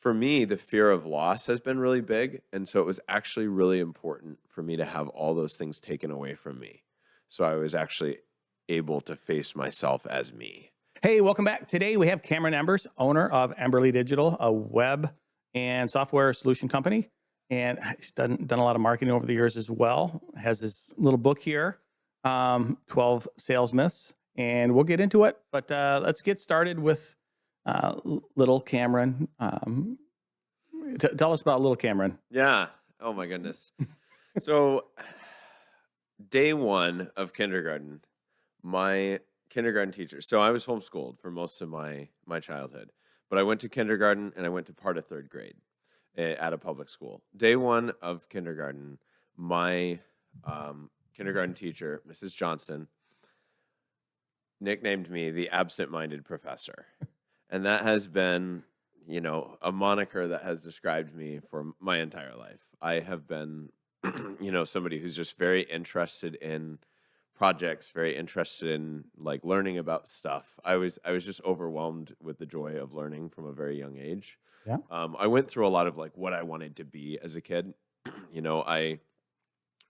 for me, the fear of loss has been really big. And so it was actually really important for me to have all those things taken away from me. So I was actually able to face myself as me. Hey, welcome back. Today we have Cameron Embers, owner of Emberly Digital, a web and software solution company. And he's done a lot of marketing over the years as well. Has this little book here, 12 Sales Myths. And we'll get into it. But let's get started with little Cameron. Tell us about little Cameron. Yeah. Oh, my goodness. So day one of kindergarten, my kindergarten teacher. So I was homeschooled for most of my childhood, but I went to kindergarten and I went to part of third grade at a public school. Day one of kindergarten, my kindergarten teacher, Mrs. Johnston, nicknamed me the absent-minded professor. And that has been, a moniker that has described me for my entire life. I have been, somebody who's just very interested in projects, very interested in like learning about stuff. I was just overwhelmed with the joy of learning from a very young age. Yeah. I went through a lot of like what I wanted to be as a kid. I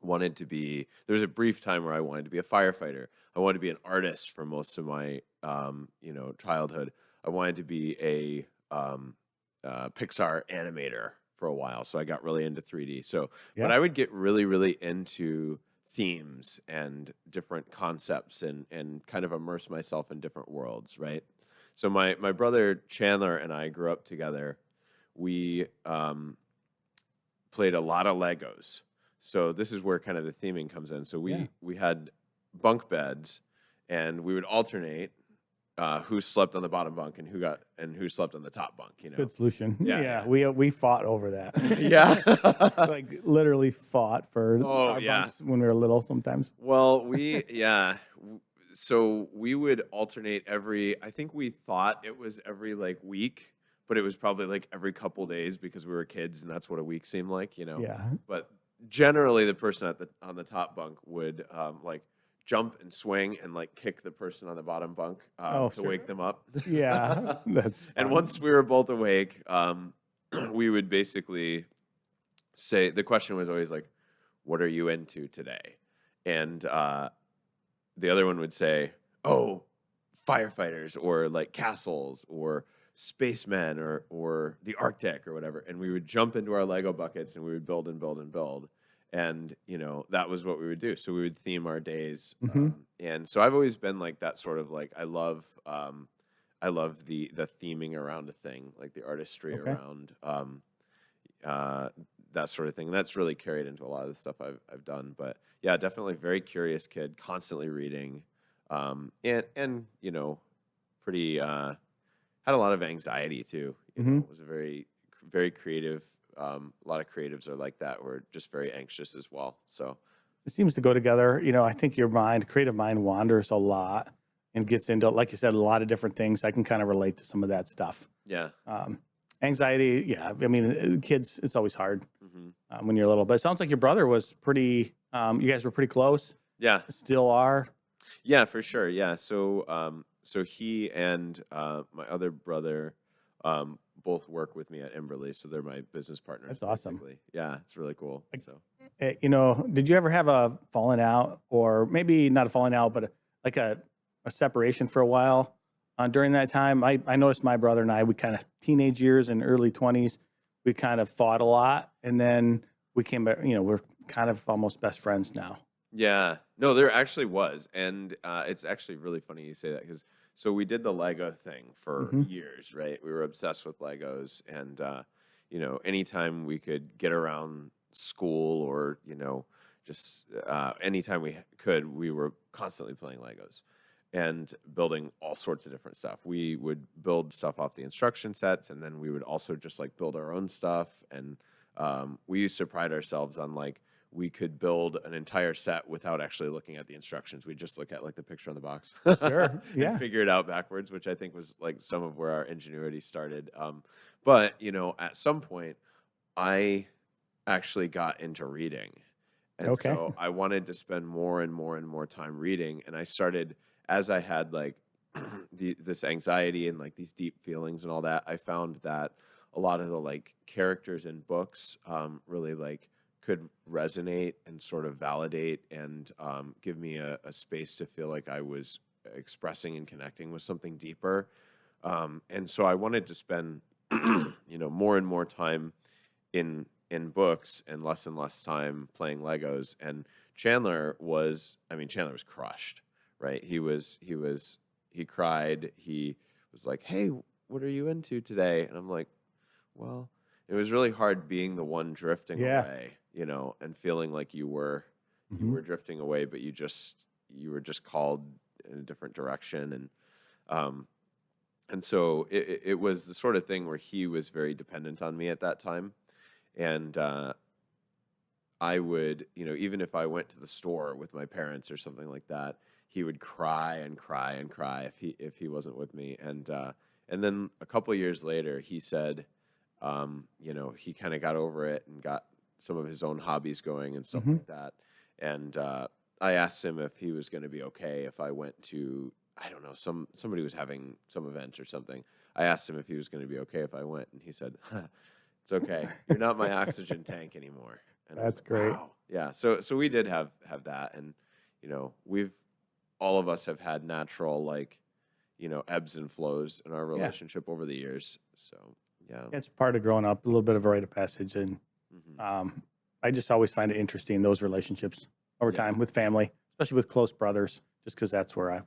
wanted to be, there was a brief time where I wanted to be a firefighter. I wanted to be an artist for most of my, childhood. I wanted to be a Pixar animator for a while. So I got really into 3D. So, Yeah. but I would get really, really into themes and different concepts and kind of immerse myself in different worlds, right? So my brother Chandler and I grew up together. We played a lot of Legos. So this is where kind of the theming comes in. So we had bunk beds, and we would alternate who slept on the bottom bunk and who slept on the top bunk. Good solution. Yeah. We fought over that. Yeah. Like literally fought for our bunks when we were little sometimes. Well, so we would alternate I think we thought it was every like week, but it was probably like every couple days because we were kids and that's what a week seemed like, Yeah. But generally the person on the top bunk would like jump and swing and like kick the person on the bottom bunk to wake them up. Yeah. That's fun. And once we were both awake, we would basically say, the question was always like, what are you into today? And the other one would say, oh, firefighters or like castles or spacemen or the Arctic or whatever. And we would jump into our Lego buckets and we would build and build and build. And, that was what we would do. So we would theme our days. Mm-hmm. And so I've always been like that sort of like, I love the theming around a thing, like the artistry around that sort of thing. And that's really carried into a lot of the stuff I've done. But yeah, definitely very curious kid, constantly reading, and pretty had a lot of anxiety too. Was a very, very creative. A lot of creatives are like that. We're just very anxious as well. So it seems to go together. I think your creative mind wanders a lot and gets into, like you said, a lot of different things. I can kind of relate to some of that stuff. Yeah. Anxiety. Yeah. I mean, kids, it's always hard when you're little, but it sounds like your brother was pretty, you guys were pretty close. Yeah. Still are. Yeah, for sure. Yeah. So, so he and my other brother both work with me at Emberly, so they're my business partners. That's awesome. Basically. Yeah, it's really cool. So, did you ever have a falling out, or maybe not a falling out, but like a separation for a while during that time? I noticed my brother and I, we kind of teenage years and early 20s, we kind of fought a lot, and then we came back. We're kind of almost best friends now. Yeah, no, there actually was, and it's actually really funny you say that because. So we did the Lego thing for years, right? We were obsessed with Legos, and anytime we could get around school or just anytime we could, we were constantly playing Legos and building all sorts of different stuff. We would build stuff off the instruction sets, and then we would also just like build our own stuff. And we used to pride ourselves on like we could build an entire set without actually looking at the instructions. We just look at like the picture on the box. Sure, yeah. And figure it out backwards, which I think was like some of where our ingenuity started. But, at some point, I actually got into reading. And so I wanted to spend more and more and more time reading. And I started, as I had like this anxiety and like these deep feelings and all that, I found that a lot of the like characters in books really like could resonate and sort of validate and give me a space to feel like I was expressing and connecting with something deeper. And so I wanted to spend, more and more time in books and less time playing Legos. And Chandler was crushed, right? He cried. He was like, "Hey, what are you into today?" And I'm like, "Well," it was really hard being the one drifting Yeah. away, and feeling like you were drifting away, but you were just called in a different direction. And so it was the sort of thing where he was very dependent on me at that time. And I would, even if I went to the store with my parents or something like that, he would cry and cry and cry if he wasn't with me. And then a couple of years later, he said, he kind of got over it and got some of his own hobbies going and stuff like that. And I asked him if he was going to be okay if I went to, I don't know, somebody was having some event or something. I asked him if he was going to be okay if I went, and he said, "It's okay. You're not my oxygen tank anymore." And I was That's like, great. wow. Yeah. So we did have that, and all of us have had natural like ebbs and flows in our Yeah. relationship over the years. So yeah. It's part of growing up, a little bit of a rite of passage. And I just always find it interesting, those relationships over Yeah. time with family, especially with close brothers, just because that's where I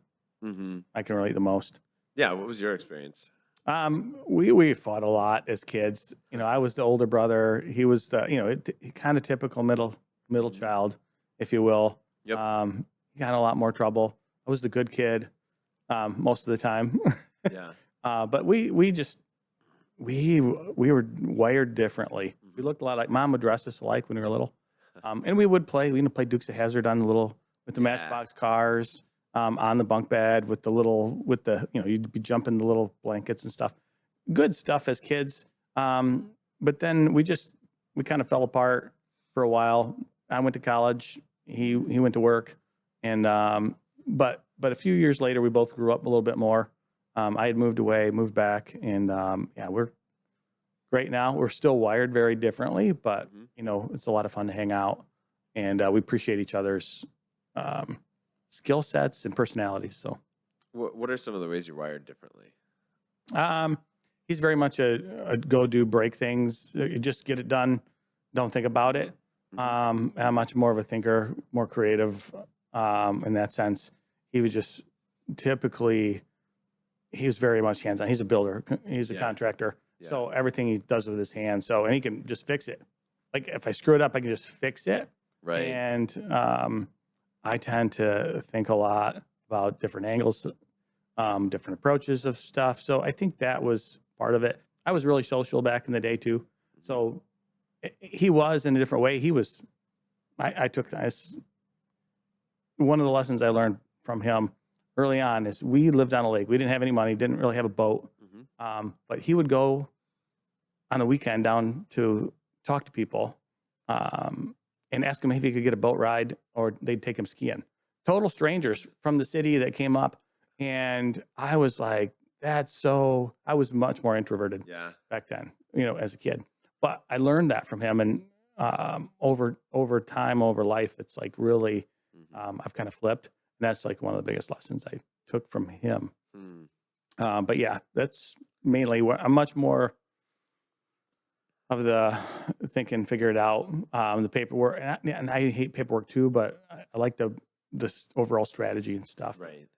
can relate the most. Yeah. What was your experience? We fought a lot as kids. I was the older brother. He was the, kind of typical middle child, if you will. Yep. He got in a lot more trouble. I was the good kid most of the time. Yeah. But we were wired differently. We looked a lot like mom would dress us alike when we were little. And we would play Dukes of Hazzard with the Matchbox cars, on the bunk bed with you'd be jumping the little blankets and stuff. Good stuff as kids. But then we kind of fell apart for a while. I went to college. He went to work. And, but a few years later, we both grew up a little bit more. I had moved away, moved back, and we're great now. We're still wired very differently, but it's a lot of fun to hang out, and we appreciate each other's skill sets and personalities. So, what are some of the ways you're wired differently? He's very much a go do, break things, you just get it done, don't think about it. I'm much more of a thinker, more creative in that sense. He was just typically. He was very much hands-on. He's a builder. He's a contractor. Yeah. So everything he does with his hands. And he can just fix it. Like if I screw it up, I can just fix it. Right. And I tend to think a lot about different angles, different approaches of stuff. So I think that was part of it. I was really social back in the day too. So he was in a different way. I took this. One of the lessons I learned from him early on is we lived on a lake. We didn't have any money, didn't really have a boat. But he would go on a weekend down to talk to people and ask them if he could get a boat ride or they'd take him skiing. Total strangers from the city that came up. And I was like, I was much more introverted back then, as a kid. But I learned that from him. And over time, over life, it's like really, I've kind of flipped. And that's like one of the biggest lessons I took from him. But yeah, that's mainly where I'm much more of the think and figure it out, the paperwork. And I hate paperwork too, but I like this overall strategy and stuff. Right.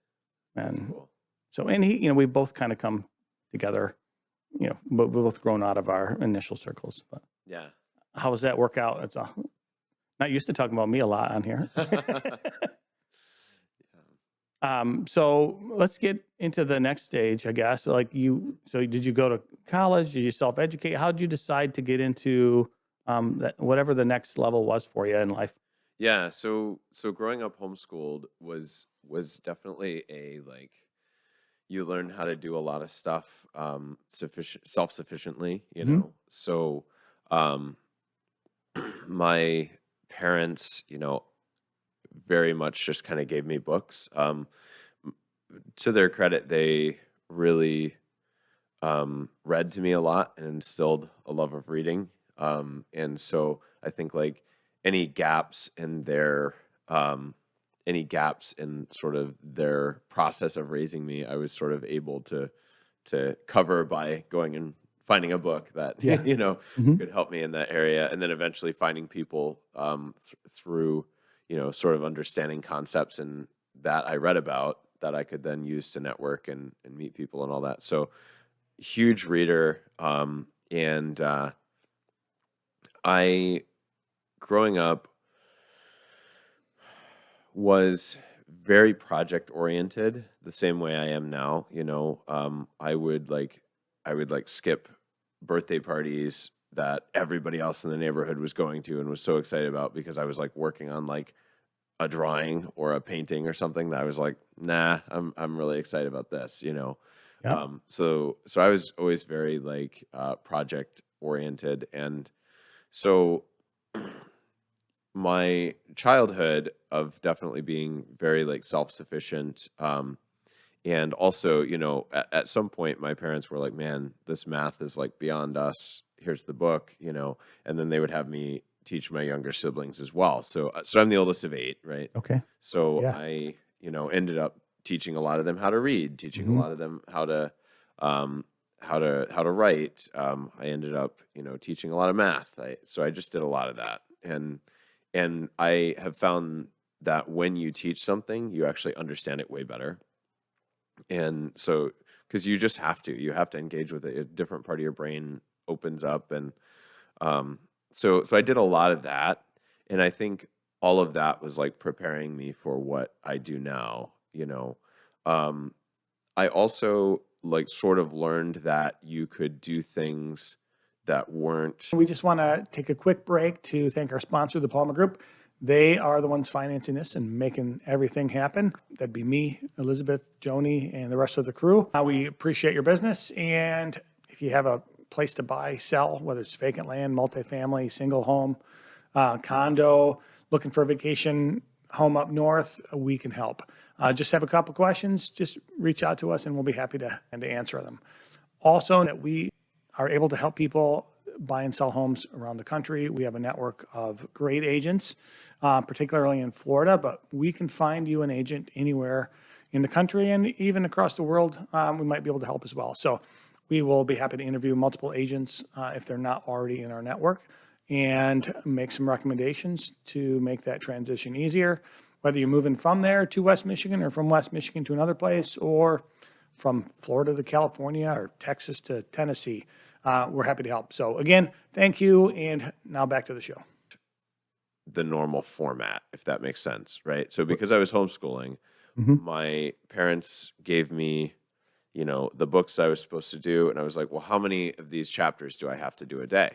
And that's cool. So, and we've both kind of come together, but we've both grown out of our initial circles. But yeah, how does that work out? It's not used to talking about me a lot on here. So let's get into the next stage, I guess. So did you go to college? Did you self-educate? How did you decide to get into whatever the next level was for you in life? Yeah. So growing up homeschooled was definitely you learn how to do a lot of stuff self-sufficiently, So my parents, very much just kind of gave me books. To their credit, they really read to me a lot and instilled a love of reading. And so I think like any gaps in their any gaps in sort of their process of raising me, I was sort of able to cover by going and finding a book that Yeah. Mhm. could help me in that area, and then eventually finding people through sort of understanding concepts and that I read about that I could then use to network and meet people and all that. So huge reader, and I growing up was very project oriented the same way I am now. I would skip birthday parties that everybody else in the neighborhood was going to and was so excited about because I was like working on like a drawing or a painting or something that I was like, nah, I'm really excited about this. Yeah. So I was always very like project oriented, and so my childhood of definitely being very like self-sufficient, and also at some point my parents were like, man, this math is like beyond us, here's the book. And then they would have me teach my younger siblings as well. So I'm the oldest of 8, right? Okay. So Yeah. I ended up teaching a lot of them how to read, teaching a Mhm. lot of them how to write. I ended up teaching a lot of math. So I just did a lot of that, and I have found that when you teach something, you actually understand it way better. And so, because you have to engage with it, a different part of your brain opens up, and so I did a lot of that, and I think all of that was like preparing me for what I do now. Um, I also like sort of learned that you could do things that weren't. We just want to take a quick break to thank our sponsor, the Palmer Group. They are the ones financing this and making everything happen. That'd be me, Elizabeth, Joni, and the rest of the crew. We appreciate your business. And if you have a place to buy, sell, whether it's vacant land, multifamily, single home, condo, looking for a vacation home up north, we can help. Just have a couple questions, just reach out to us and we'll be happy to answer them. Also, that we are able to help people buy and sell homes around the country. We have a network of great agents, particularly in Florida, but we can find you an agent anywhere in the country and even across the world. We might be able to help as well. So we will be happy to interview multiple agents if they're not already in our network and make some recommendations to make that transition easier. Whether you're moving from there to West Michigan or from West Michigan to another place or from Florida to California or Texas to Tennessee, we're happy to help. So again, thank you. And now back to the show. The normal format, if that makes sense, right? So because I was homeschooling, Mhm. my parents gave me, the books I was supposed to do, and I was like, well, how many of these chapters do I have to do a day?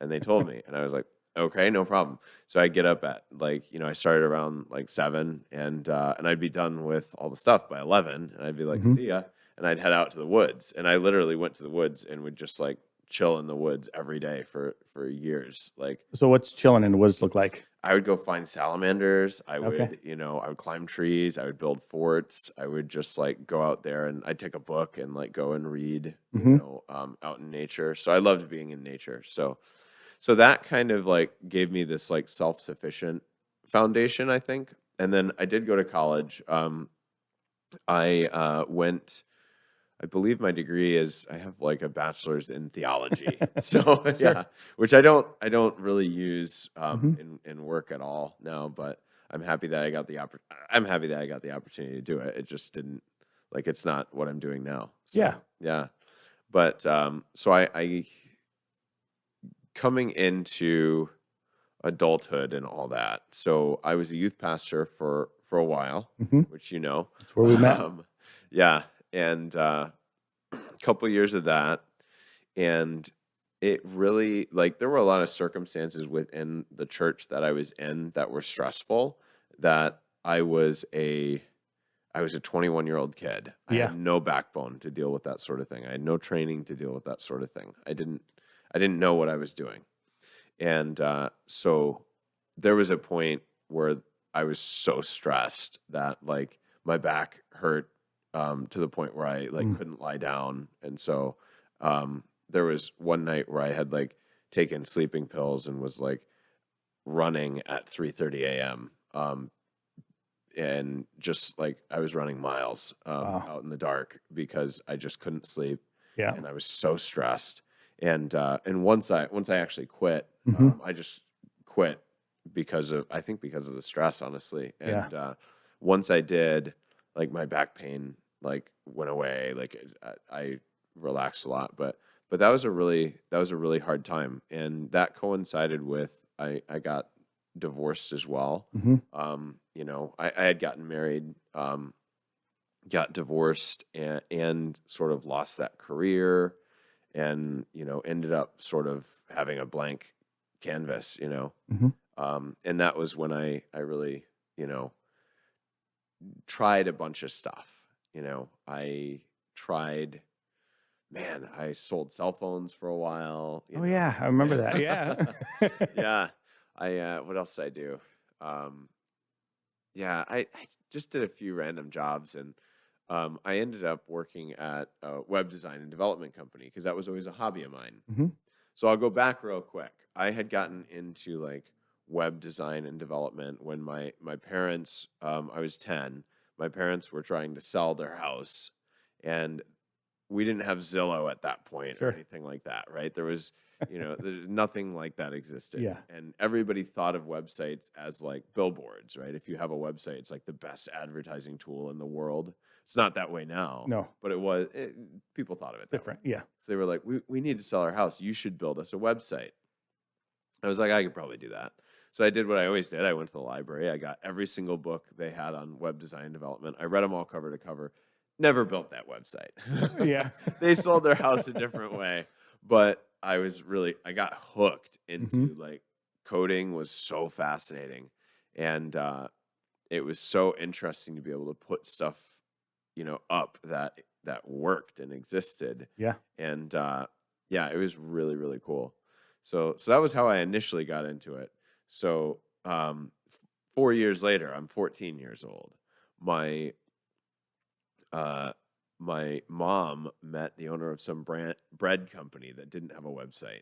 And they told me, and I was like, okay, no problem. So I get up at I started around like 7, and I'd be done with all the stuff by 11, and I'd be like, Mhm. see ya, and I'd head out to the woods, and I literally went to the woods and would just like chill in the woods every day for years. Like So what's chilling in the woods look like? I would go find salamanders. I Okay. would, I would climb trees. I would build forts. I would just like go out there and I'd take a book and like go and read, Mhm. out in nature. So I loved being in nature. So that kind of like gave me this like self-sufficient foundation, I think. And then I did go to college. I believe my degree is I have like a bachelor's in theology. So yeah, which I don't really use Mhm. in work at all now, but I'm happy that I got I'm happy that I got the opportunity to do it. It just didn't like it's not what I'm doing now. So Yeah. yeah. But so I coming into adulthood and all that. So I was a youth pastor for a while, Mhm. which That's where we met. yeah, and couple years of that, and it really like there were a lot of circumstances within the church that I was in that were stressful, that I was a 21-year-old kid. I Yeah. had no backbone to deal with that sort of thing. I had no training to deal with that sort of thing. I didn't know what I was doing. And so there was a point where I was so stressed that like my back hurt, to the point where I like Mm. couldn't lie down. And so There was one night where I had like taken sleeping pills and was like running at 3:30 a.m. And just like I was running miles Wow. out in the dark because I just couldn't sleep, Yeah. and I was so stressed. And once I actually quit, I just quit because of the stress, honestly. Yeah. And once I did, like my back pain like went away. Like I relaxed a lot, but that was a really hard time, and that coincided with I got divorced as well. You know, I had gotten married, got divorced, and sort of lost that career, and you know, ended up sort of having a blank canvas. You know, and that was when I really, you know, tried a bunch of stuff. You know, I tried. Man, I sold cell phones for a while. You Oh know. yeah, I remember that. Yeah. Yeah. What else did I do? Yeah, I just did a few random jobs, and I ended up working at a web design and development company because that was always a hobby of mine. Mhm. So I'll go back real quick. I had gotten into like web design and development when my parents, I was 10. My parents were trying to sell their house, and we didn't have Zillow at that point or Sure. anything like that, right? There was, you know, nothing like that existed. Yeah. And everybody thought of websites as like billboards, right? If you have a website, it's like the best advertising tool in the world. It's not that way now. No. But people thought of it that way. Different. Yeah. So they were like, we need to sell our house. You should build us a website. I was like, I could probably do that. So I did what I always did. I went to the library. I got every single book they had on web design and development. I read them all cover to cover. Never built that website. Yeah. They sold their house a different way. But I got hooked into like coding was so fascinating. And it was so interesting to be able to put stuff, you know, up that worked and existed. Yeah. And yeah, it was really, really cool. So that was how I initially got into it. So 4 years later, I'm 14 years old. My mom met the owner of some bread company that didn't have a website.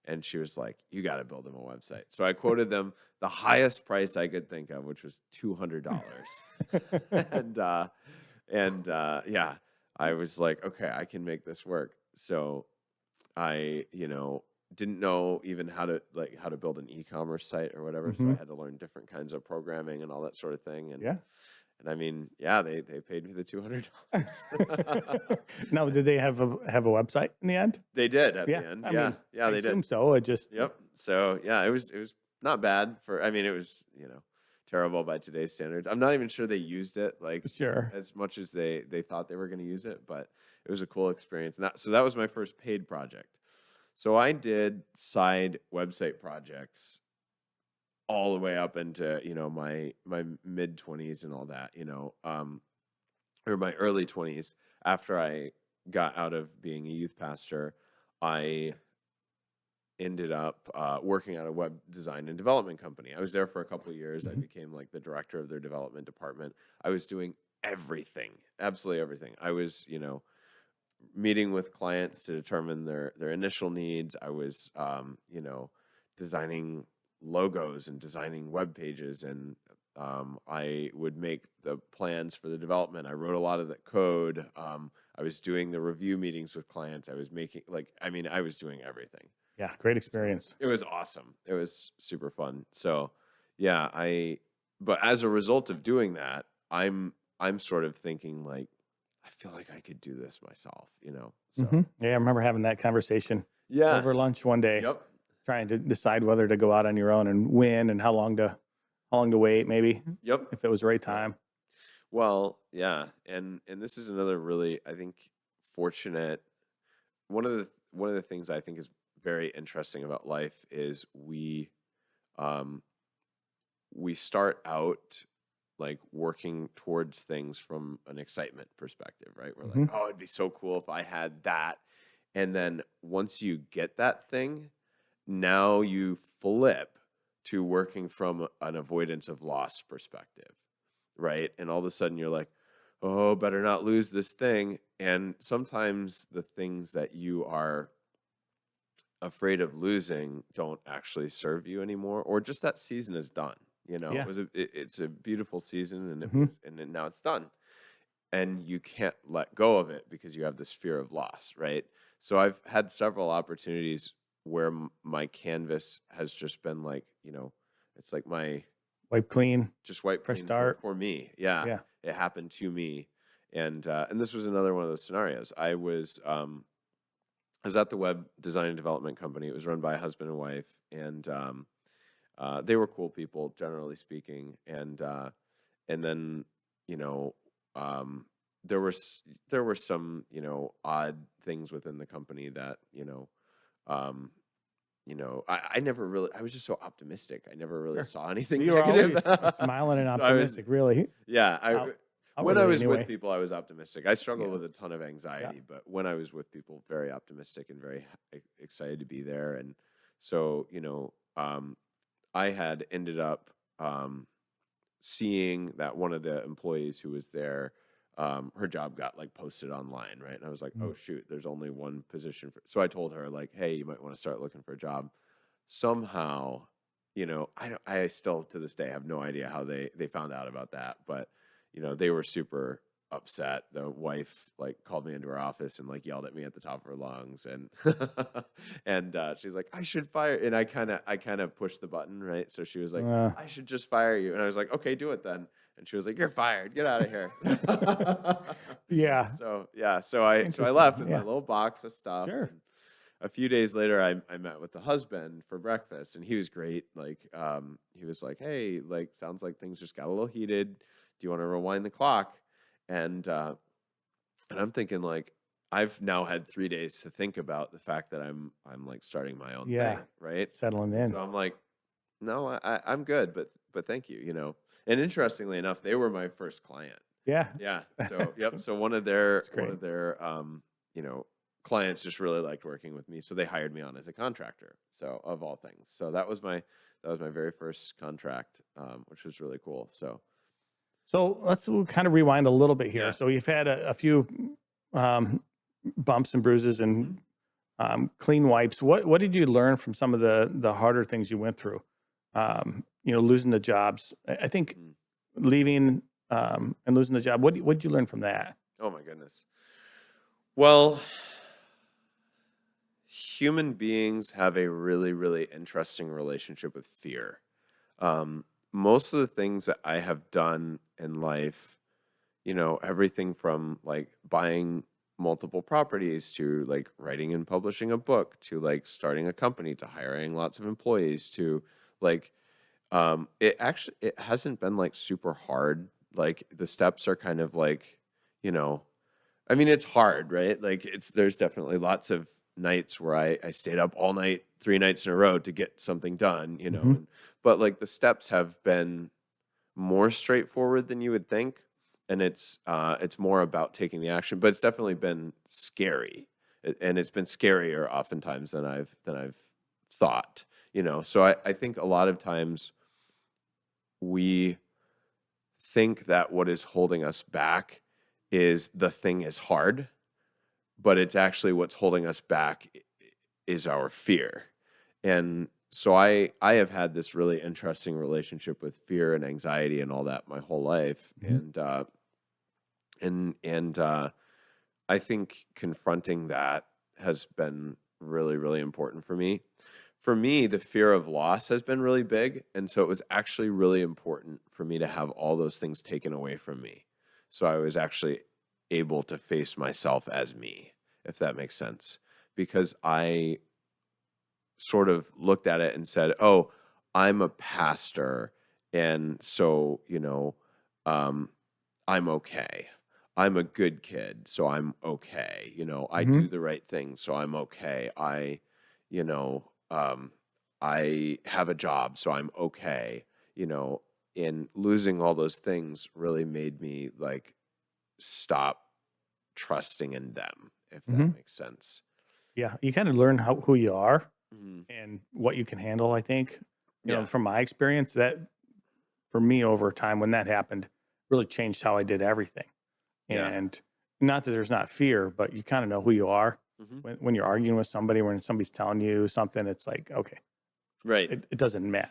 And she was like, you got to build them a website. So I quoted them the highest price I could think of, which was $200. and yeah, I was like, okay, I can make this work. So I, you know, didn't know even how to build an e-commerce site or whatever. So I had to learn different kinds of programming and all that sort of thing. And Yeah. and I mean, yeah, they paid me the $200. Now, did they have a website in the end? They did at Yeah, the end. I Yeah, mean, yeah, I they assume did. so. It just Yep. So yeah, it was not bad for. I mean, it was, you know, terrible by today's standards. I'm not even sure they used it like sure. as much as they thought they were going to use it, but it was a cool experience. And that was my first paid project. So I did side website projects all the way up into, you know, my mid 20s and all that, you know, or my early 20s. After I got out of being a youth pastor, I ended up working at a web design and development company. I was there for a couple of years. I became like the director of their development department. I was doing everything, absolutely everything. I was, you know, meeting with clients to determine their initial needs. I was, you know, designing logos and designing web pages, and I would make the plans for the development. I wrote a lot of the code. I was doing the review meetings with clients. I was making I was doing everything. Yeah, great experience. It was awesome. It was super fun. So yeah, but as a result of doing that, I'm sort of thinking like, I feel like I could do this myself, you know? So Yeah, I remember having that conversation yeah. over lunch one day, Yep. trying to decide whether to go out on your own and win, and how long to wait, maybe Yep. if it was the right time. Well, yeah. And this is another really, I think, fortunate. One of the things I think is very interesting about life is we start out like working towards things from an excitement perspective, right? We're like, oh, it'd be so cool if I had that. And then once you get that thing, now you flip to working from an avoidance of loss perspective, right? And all of a sudden you're like, oh, better not lose this thing. And sometimes the things that you are afraid of losing don't actually serve you anymore, or just that season is done. You know, Yeah. it's a beautiful season, and Mhm. now it's done, and you can't let go of it because you have this fear of loss, right? So I've had several opportunities where my canvas has just been like, it's like my Wipe clean, just wipe fresh clean start. for me. Yeah, Yeah. it happened to me, and this was another one of those scenarios. I was at the web design and development company. It was run by a husband and wife, and they were cool people, generally speaking. And then, you know, um, there were some, odd things within the company that, um, I never really, I was just so optimistic. I never really Sure. saw anything You were negative. always smiling and So I was, optimistic, really. yeah, Out- when I Outwardly, was with anyway. people, I was optimistic. I struggled Yeah. with a ton of anxiety, but when I was with people, very optimistic and very excited to be there. And so, I had ended up seeing that one of the employees who was there, her job got like posted online, right? And I was like, Mm. oh shoot, there's only one position for. So I told her like, hey, you might want to start looking for a job. Somehow, I still to this day have no idea how they found out about that, but they were super upset. The wife like called me into her office and like yelled at me at the top of her lungs, and and she's like, I should fire, and I kind of pushed the button, right? So she was like, Uh, I should just fire you, and I was like, okay, do it then. And she was like, you're fired, get out of here. yeah. So yeah, so I Interesting. left with my Yeah. little box of stuff. Sure. And a few days later, I met with the husband for breakfast, and he was great. Like, he was like, "Hey, like, sounds like things just got a little heated. Do you want to rewind the clock?" And I'm thinking like, I've now had 3 days to think about the fact that I'm like starting my own Yeah. thing, right? Settling And in. so I'm like, no, I'm good, but thank you, And interestingly enough, they were my first client. Yeah. Yeah. So yep. So one of their great. clients just really liked working with me, so they hired me on as a contractor. So of all things, so that was my very first contract, which was really cool. So we'll kind of rewind a little bit here. Yeah. So you've had a few um, bumps and bruises and clean wipes. What did you learn from some of the harder things you went through? Losing the jobs. I think Mm. leaving and losing the job. What did you learn from that? Oh my goodness. Well, human beings have a really, really interesting relationship with fear. Most of the things that I have done in life, everything from like buying multiple properties to like writing and publishing a book to like starting a company to hiring lots of employees to like, it hasn't been like super hard. Like the steps are kind of like, I mean, it's hard, right? Like there's definitely lots of nights where I stayed up all night, 3 nights in a row to get something done, Mhm. but like the steps have been more straightforward than you would think. And it's more about taking the action, but it's definitely been scary. And it's been scarier oftentimes than I've thought, So I think a lot of times we think that what is holding us back is the thing is hard, but it's actually what's holding us back is our fear. And so I have had this really interesting relationship with fear and anxiety and all that my whole life. Mhm. And I think confronting that has been really, really important for me. For me, the fear of loss has been really big. And so it was actually really important for me to have all those things taken away from me. So I was actually able to face myself as me, if that makes sense. Because I sort of looked at it and said, oh, I'm a pastor. And so, I'm okay. I'm a good kid, so I'm okay. I Mhm. do the right thing, so I'm okay. You know, um, I have a job, so I'm okay. And losing all those things really made me like stop trusting in them, if that Mhm. makes sense. Yeah. You kind of learn who you are Mhm. and what you can handle. I think Yeah. from my experience, that for me over time when that happened really changed how I did everything. Yeah. And not that there's not fear, but you kind of know who you are when you're arguing with somebody, when somebody's telling you something, it's like, okay, Right. it doesn't matter.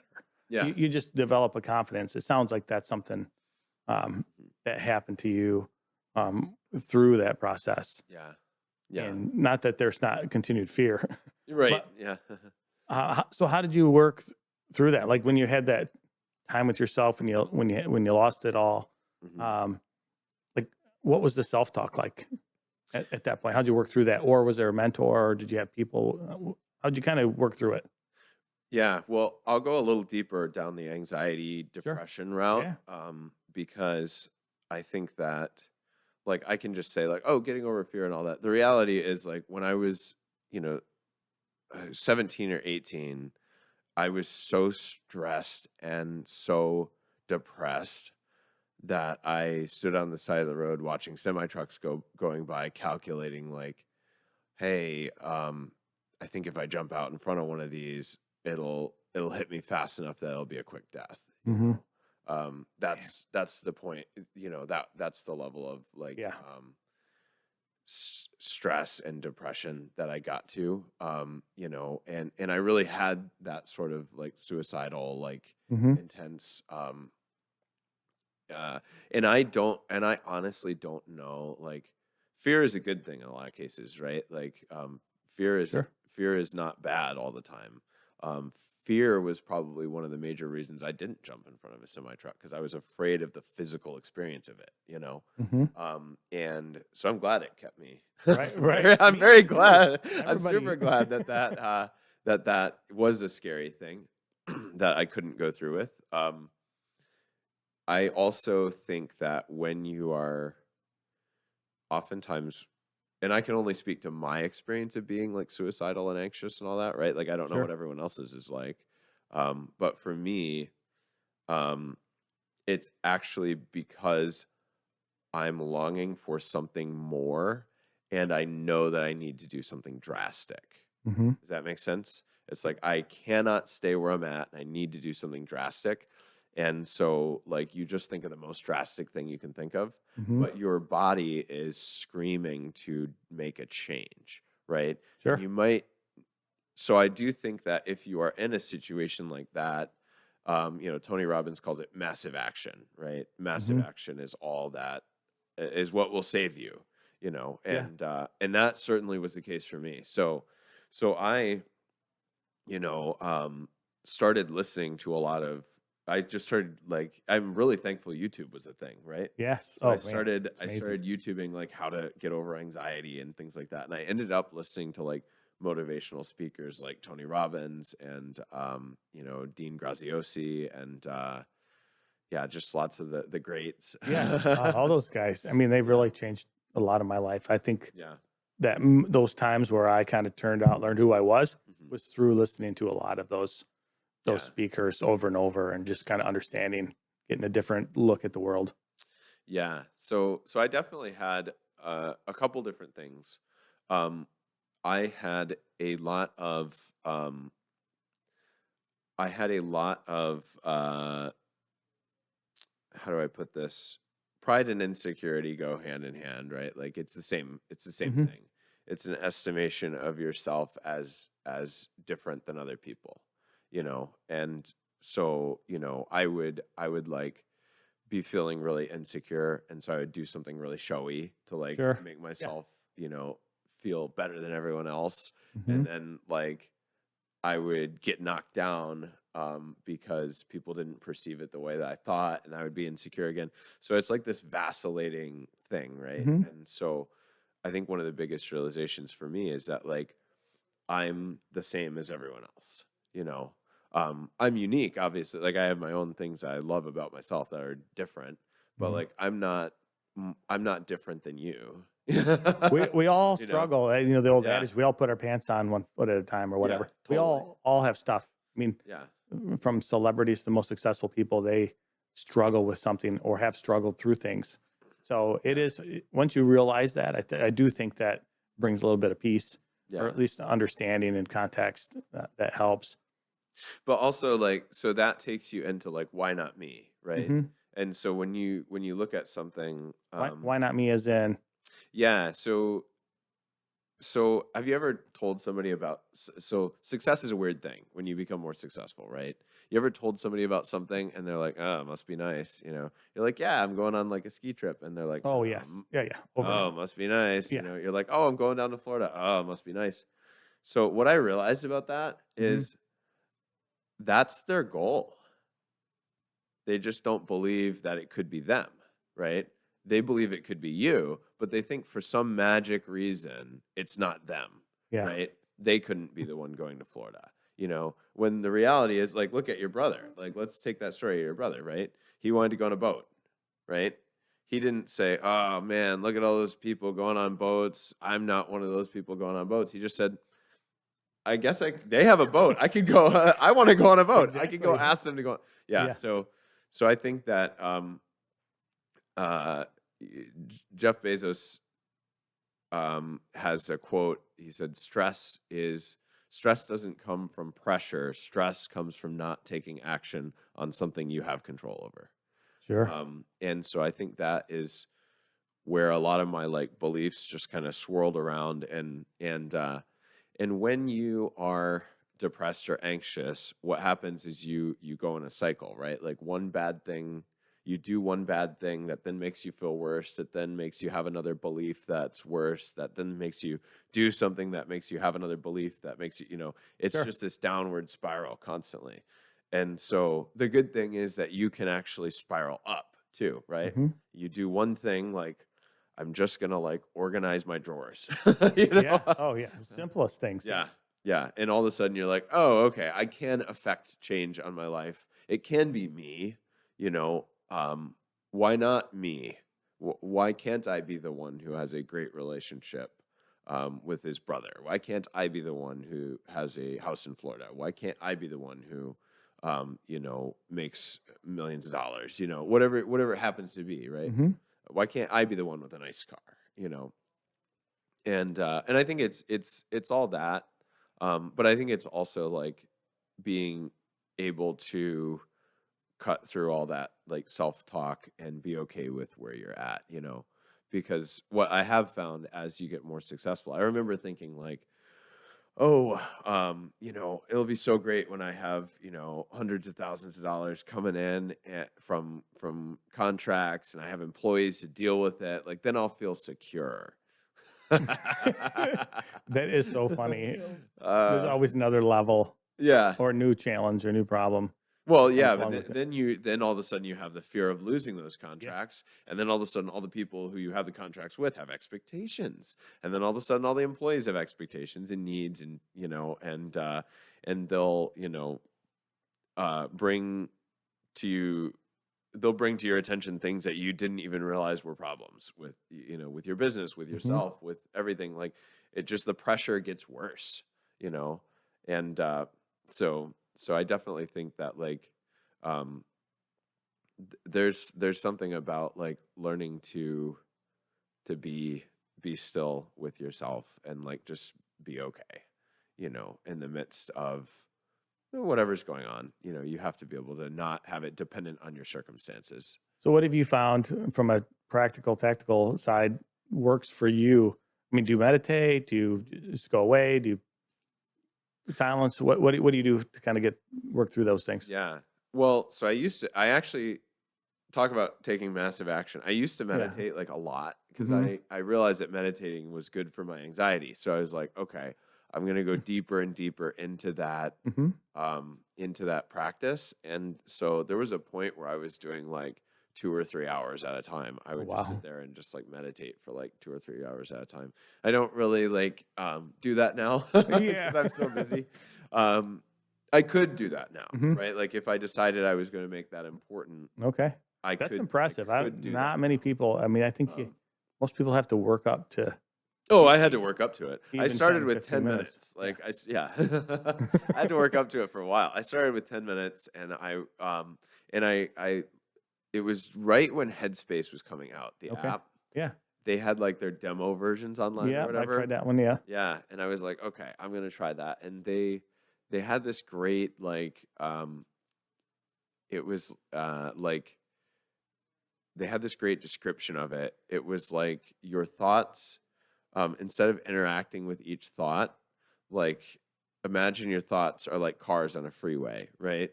Yeah. You just develop a confidence. It sounds like that's something that happened to you through that process. Yeah. Yeah. And not that there's not continued fear. Right. But, Yeah. so how did you work through that? Like when you had that time with yourself and when you lost it all, like what was the self-talk like at that point? How'd you work through that? Or was there a mentor, or did you have people? How'd you kind of work through it? Yeah, well, I'll go a little deeper down the anxiety depression route, Yeah. because I think that, like, I can just say like, oh, getting over fear and all that. The reality is, like, when I was, 17 or 18, I was so stressed and so depressed that I stood on the side of the road watching semi trucks going by, calculating like, hey, I think if I jump out in front of one of these, it'll hit me fast enough that it'll be a quick death. That's the point. That's the level of like stress and depression that I got to. And I really had that sort of like suicidal, like intense. And I honestly don't know. Like, fear is a good thing in a lot of cases, right? Like, fear is not bad all the time. Fear was probably one of the major reasons I didn't jump in front of a semi truck, because I was afraid of the physical experience of it, and so I'm glad it kept me. Right. I'm very glad. I'm Everybody. super glad that was a scary thing that I couldn't go through with. I also think that when you are oftentimes, and I can only speak to my experience of being like suicidal and anxious and all that, right? Like, I don't know what everyone else's is like. But for me, it's actually because I'm longing for something more, and I know that I need to do something drastic. Does that make sense? It's like, I cannot stay where I'm at. I need to do something drastic. And so, like, you just think of the most drastic thing you can think of, but your body is screaming to make a change, right? Sure. So I do think that if you are in a situation like that, Tony Robbins calls it massive action, right? Massive action is all that is what will save you, and that certainly was the case for me. So I, started listening to a lot of, I just started, like, I'm really thankful YouTube was a thing, right? Yes. So I started YouTubing like how to get over anxiety and things like that. And I ended up listening to like motivational speakers like Tony Robbins and Dean Graziosi and just lots of the greats. All those guys. I mean, they've really changed a lot of my life. I think that those times where I kind of learned who I was through listening to a lot of those speakers over and over, and just kind of understanding, getting a different look at the world. Yeah. So I definitely had a couple different things. I had a lot of how do I put this? Pride and insecurity go hand in hand, right? Like, it's the same thing. It's an estimation of yourself as different than other people, and so, I would like be feeling really insecure, and so I would do something really showy to like make myself, feel better than everyone else. And then, like, I would get knocked down because people didn't perceive it the way that I thought, and I would be insecure again. So it's like this vacillating thing, right? And so I think one of the biggest realizations for me is that, like, I'm the same as everyone else, I'm unique, obviously. Like, I have my own things I love about myself that are different, but like, I'm not different than you. we all struggle. The old adage, we all put our pants on one foot at a time or whatever. Totally. We all have stuff. I mean, from celebrities to the most successful people, they struggle with something or have struggled through things. So it is, once you realize that, I do think that brings a little bit of peace, or at least understanding and context that helps. But also, like, so that takes you into like, why not me, right? And so when you look at something, Why not me as in? yeah. So have you ever told somebody about, so success is a weird thing when you become more successful, right? You ever told somebody about something and they're like, oh, it must be nice, you know? You're like, yeah, I'm going on like a ski trip. And they're like, Oh, yes. Yeah. oh, it must be nice. You Yeah. know, you're like, oh, I'm going down to Florida. Oh, it must be nice. So what I realized about that is that's their goal. They just don't believe that it could be them, right? They believe it could be you, but they think for some magic reason it's not them, Yeah. right? They couldn't be the one going to Florida, you know, when the reality is like, look at your brother. Like, let's take that story of your brother, right? He wanted to go on a boat, right? He didn't say, oh man, look at all those people going on boats. I'm not one of those people going on boats. He just said, I guess they have a boat. I could go, I want to go on a boat. I could go ask them to go. Yeah. So I think that uh, Jeff Bezos has a quote. He said, stress doesn't come from pressure. Stress comes from not taking action on something you have control over. Sure. And so I think that is where a lot of my like beliefs just kind of swirled around. And when you are depressed or anxious, what happens is you go in a cycle, right? Like one bad thing, you do one bad thing that then makes you feel worse, that then makes you have another belief that's worse, that then makes you do something that makes you have another belief that makes you, you know, it's just this downward spiral constantly. And so the good thing is that you can actually spiral up too, right? You do one thing like, I'm just going to like organize my drawers. You know? Yeah. Oh, yeah. Simplest things. Yeah. Yeah. And all of a sudden you're like, oh, okay, I can affect change on my life. It can be me, you know. Why not me? Why can't I be the one who has a great relationship with his brother? Why can't I be the one who has a house in Florida? Why can't I be the one who, you know, makes millions of dollars? You know, whatever it happens to be, right? Why can't I be the one with a nice car? You know, and I think it's all that, but I think it's also like being able to cut through all that like self-talk and be okay with where you're at, you know, because what I have found as you get more successful, I remember thinking like, oh, you know, it'll be so great when I have, you know, hundreds of thousands of dollars coming in from contracts and I have employees to deal with it. Like then I'll feel secure. That is so funny. There's always another level. Yeah. Or new challenge or new problem. Well, yeah, but then all of a sudden you have the fear of losing those contracts, and then all of a sudden all the people who you have the contracts with have expectations, and then all of a sudden all the employees have expectations and needs, and you know, and they'll you know bring to you. They'll bring to your attention things that you didn't even realize were problems with, you know, with your business, with yourself, with everything. Like it just, the pressure gets worse, you know? And, so I definitely think that like, there's something about like learning to be still with yourself and like, just be okay, you know, in the midst of whatever's going on. You know, you have to be able to not have it dependent on your circumstances. So what have you found from a practical, tactical side works for you? I mean, do you meditate? Do you just go away? Do you silence? What do you do to kind of work through those things? Yeah. Well, so I actually talk about taking massive action. I used to meditate like a lot because I realized that meditating was good for my anxiety. So I was like, okay, I'm going to go deeper and deeper into that, into that practice. And so there was a point where I was doing like 2 or 3 hours at a time. I would just sit there and just like meditate for like 2 or 3 hours at a time. I don't really like do that now because I'm so busy. I could do that now, right? Like if I decided I was going to make that important. Okay. That's impressive. Not many people. I mean, I think most people have to work up to. Oh, I had to work up to it. I started 10, with 10 minutes. Like I had to work up to it for a while. I started with 10 minutes and it was right when Headspace was coming out, the app. Yeah. They had like their demo versions online or whatever. I tried that one. Yeah. Yeah. And I was like, okay, I'm going to try that. And they had this great, like, it was like they had this great description of it. It was like your thoughts, instead of interacting with each thought, like imagine your thoughts are like cars on a freeway, right?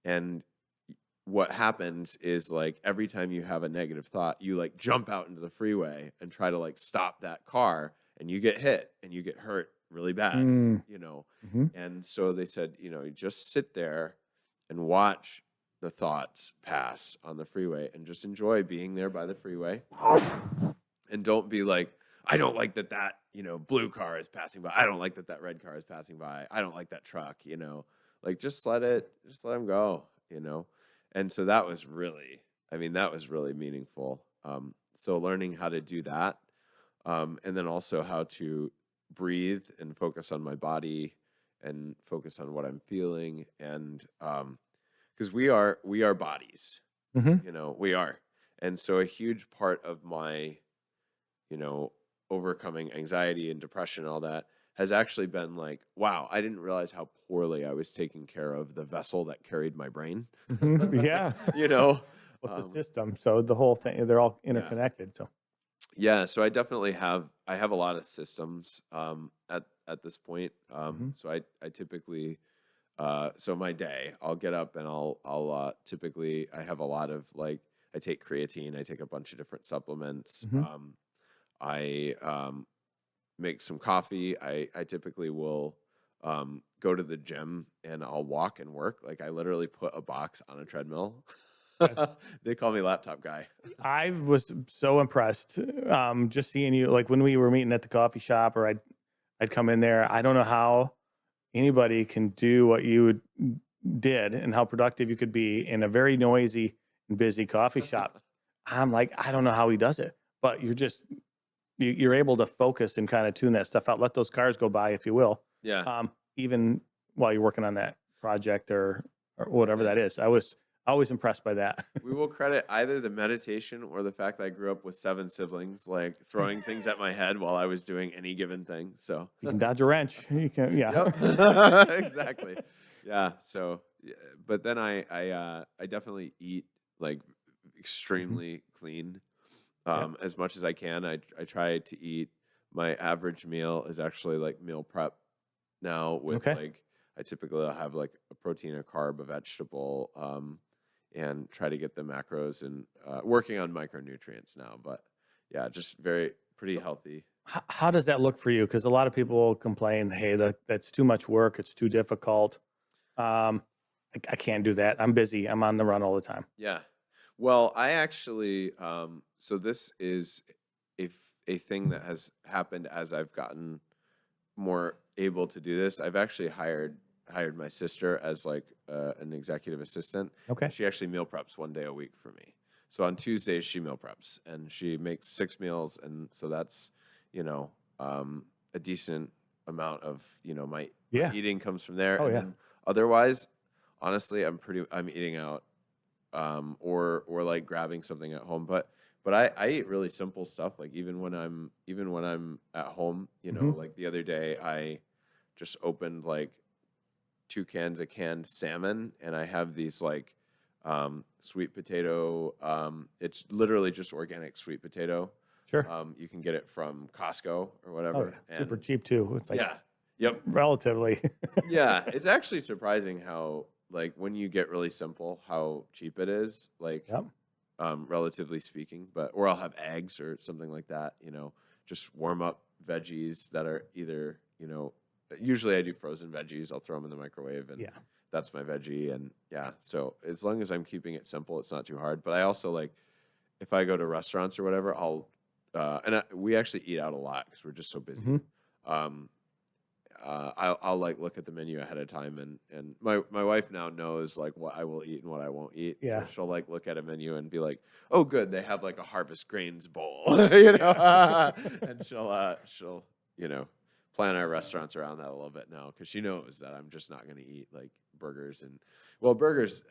And what happens is like every time you have a negative thought, you like jump out into the freeway and try to like stop that car, and you get hit and you get hurt really bad, you know. Mm-hmm. And so they said, you know, you just sit there and watch the thoughts pass on the freeway and just enjoy being there by the freeway. And don't be like, I don't like that, you know, blue car is passing by. I don't like that red car is passing by. I don't like that truck, you know. Like just let them go, you know. And so that was really meaningful. So learning how to do that, and then also how to breathe and focus on my body and focus on what I'm feeling. And because we are bodies, Mm-hmm. you know, we are. And so a huge part of my, you know, overcoming anxiety and depression and all that has actually been like, wow, I didn't realize how poorly I was taking care of the vessel that carried my brain. Mm-hmm. Yeah. You know, What's the system? So the whole thing, they're all interconnected. So yeah, so I definitely have a lot of systems at this point. So I typically so my day, I'll get up and I'll typically I have a lot of like I take creatine, I take a bunch of different supplements. I make some coffee. I typically will go to the gym and I'll walk and work. Like I literally put a box on a treadmill. They call me laptop guy. I was so impressed just seeing you, like when we were meeting at the coffee shop, or I'd come in there. I don't know how anybody can do what you did and how productive you could be in a very noisy and busy coffee shop. I'm like, I don't know how he does it, but you're able to focus and kind of tune that stuff out. Let those cars go by, if you will. Yeah. Even while you're working on that project or whatever that is. I was always impressed by that. We will credit either the meditation or the fact that I grew up with 7 siblings, like throwing things at my head while I was doing any given thing. So You can dodge a wrench. You can, yeah. Yep. Exactly. Yeah. So, yeah, but then I definitely eat like extremely clean, as much as I can. I try to eat. My average meal is actually like meal prep now with like I typically have like a protein, a carb, a vegetable, and try to get the macros and working on micronutrients now. But yeah, just pretty healthy. How does that look for you? Because a lot of people complain, hey, that's too much work. It's too difficult. I can't do that. I'm busy. I'm on the run all the time. Yeah. Well, I actually, so this is a thing that has happened as I've gotten more able to do this. I've actually hired my sister as like an executive assistant. Okay. She actually meal preps 1 day a week for me. So on Tuesdays she meal preps and she makes 6 meals, and so that's, you know, a decent amount of, you know, my eating comes from there. Oh, and yeah. then otherwise, honestly, I'm eating out, or like grabbing something at home. But I eat really simple stuff. Like even when I'm at home, you know, like the other day I just opened like 2 cans of canned salmon, and I have these like sweet potato. It's literally just organic sweet potato. Sure. You can get it from Costco or whatever. Oh, yeah. Super cheap too. It's like yep. relatively. Yeah, it's actually surprising how like when you get really simple, how cheap it is. Like, relatively speaking. Or I'll have eggs or something like that. You know, just warm up veggies that are either, you know, usually I do frozen veggies. I'll throw them in the microwave, and that's my veggie. And yeah, so as long as I'm keeping it simple, it's not too hard. But I also like if I go to restaurants or whatever, we actually eat out a lot because we're just so busy. I'll like look at the menu ahead of time, and my wife now knows like what I will eat and what I won't eat. Yeah. So she'll like look at a menu and be like, "Oh, good, they have like a harvest grains bowl," you know, and she'll you know plan our restaurants around that a little bit now because she knows that I'm just not going to eat like burgers burgers.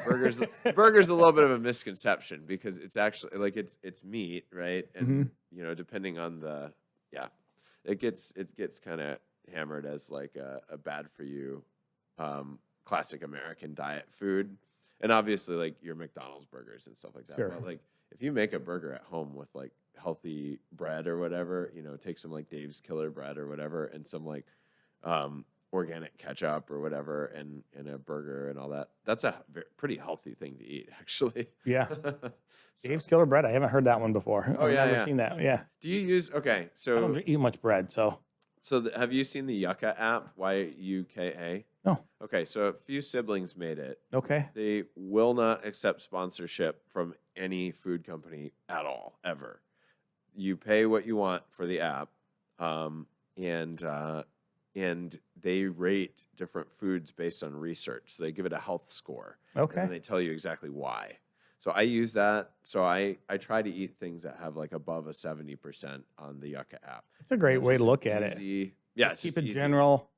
Burgers a little bit of a misconception because it's actually like it's meat, right? And you know, depending on it gets kind of hammered as like a bad for you classic American diet food. And obviously, like your McDonald's burgers and stuff like that. Sure. But like if you make a burger at home with like healthy bread or whatever, take some like Dave's Killer bread or whatever, and some like organic ketchup or whatever, and a burger and all that. That's a pretty healthy thing to eat, actually. Yeah. So- Dave's Killer Bread. I haven't heard that one before. Oh, I've yeah, never yeah. seen that. Yeah. Do you use I So don't eat much bread, so have you seen the Yucca app? Yuka. no. Okay, so a few siblings made it. Okay. They will not accept sponsorship from any food company at all, ever. You pay what you want for the app, and they rate different foods based on research. So they give it a health score. Okay. And they tell you exactly why. So I use that. So I try to eat things that have like above a 70% on the Yucca app. It's a great It's way just to look at it. easy. Yeah, it's Keep just it easy. general.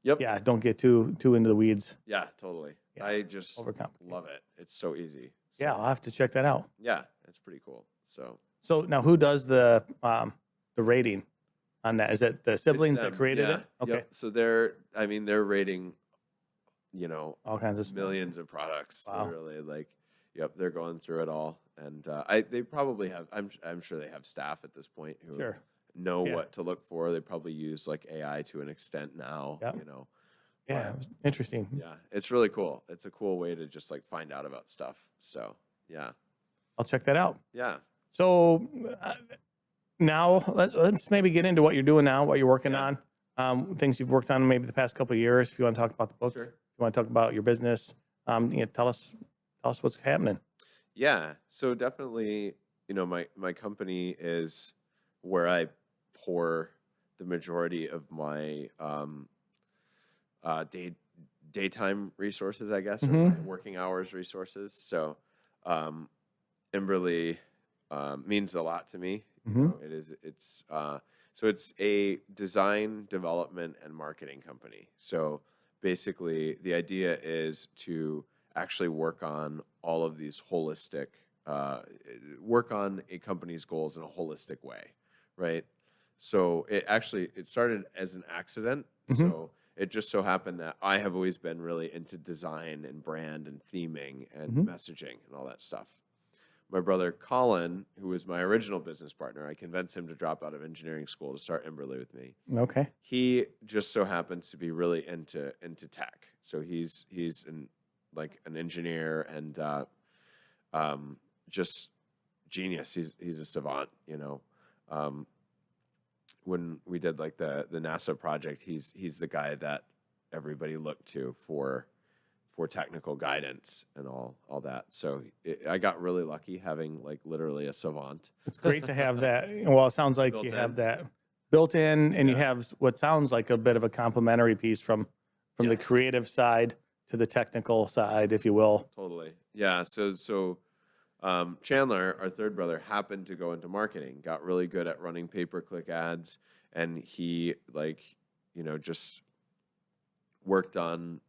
Yep. Yeah, don't get too into the weeds. Yeah, totally. Yeah, I just overcomplicate. love it. It's so easy. So, Yeah, I'll have to check that out. yeah, it's pretty cool. So So now, who does the rating on that? Is it the it's siblings that them. created Yeah. it? Okay, Yep. So they're rating, all kinds of stuff. millions of products. Wow. Literally, like, yep, they're going through it all, and they probably have. I'm sure they have staff at this point who Sure. know Yeah. what to look for. They probably use like AI to an extent now. Yep. Yeah, But, interesting. yeah, it's really cool. It's a cool way to just like find out about stuff. So yeah, I'll check that out. yeah, So now let's maybe get into what you're doing now, what you're working Yeah. on, things you've worked on maybe the past couple of years. If you want to talk about the book, Sure. if you want to talk about your business, tell us what's happening. yeah. So definitely, my company is where I pour the majority of my daytime resources, I guess, or my working hours resources. So Emberly means a lot to me. It's a design, development, and marketing company. So basically, the idea is to actually work on all of these holistic, work on a company's goals in a holistic way, right? So it started as an accident. So it just so happened that I have always been really into design and brand and theming and messaging and all that stuff. My brother Colin, who was my original business partner, I convinced him to drop out of engineering school to start Emberly with me. Okay. He just so happens to be really into tech. So he's an engineer and just genius. He's a savant, when we did like the NASA project, he's the guy that everybody looked to for technical guidance and all that. So I got really lucky having like literally a savant. It's great to have that. Well, it sounds like Built you in. have that built in, and you Yeah. have what sounds like a bit of a complementary piece from the Yes. creative side to the technical side, if you will. Totally. Yeah. So Chandler, our third brother, happened to go into marketing, got really good at running pay-per-click ads, and he just worked on,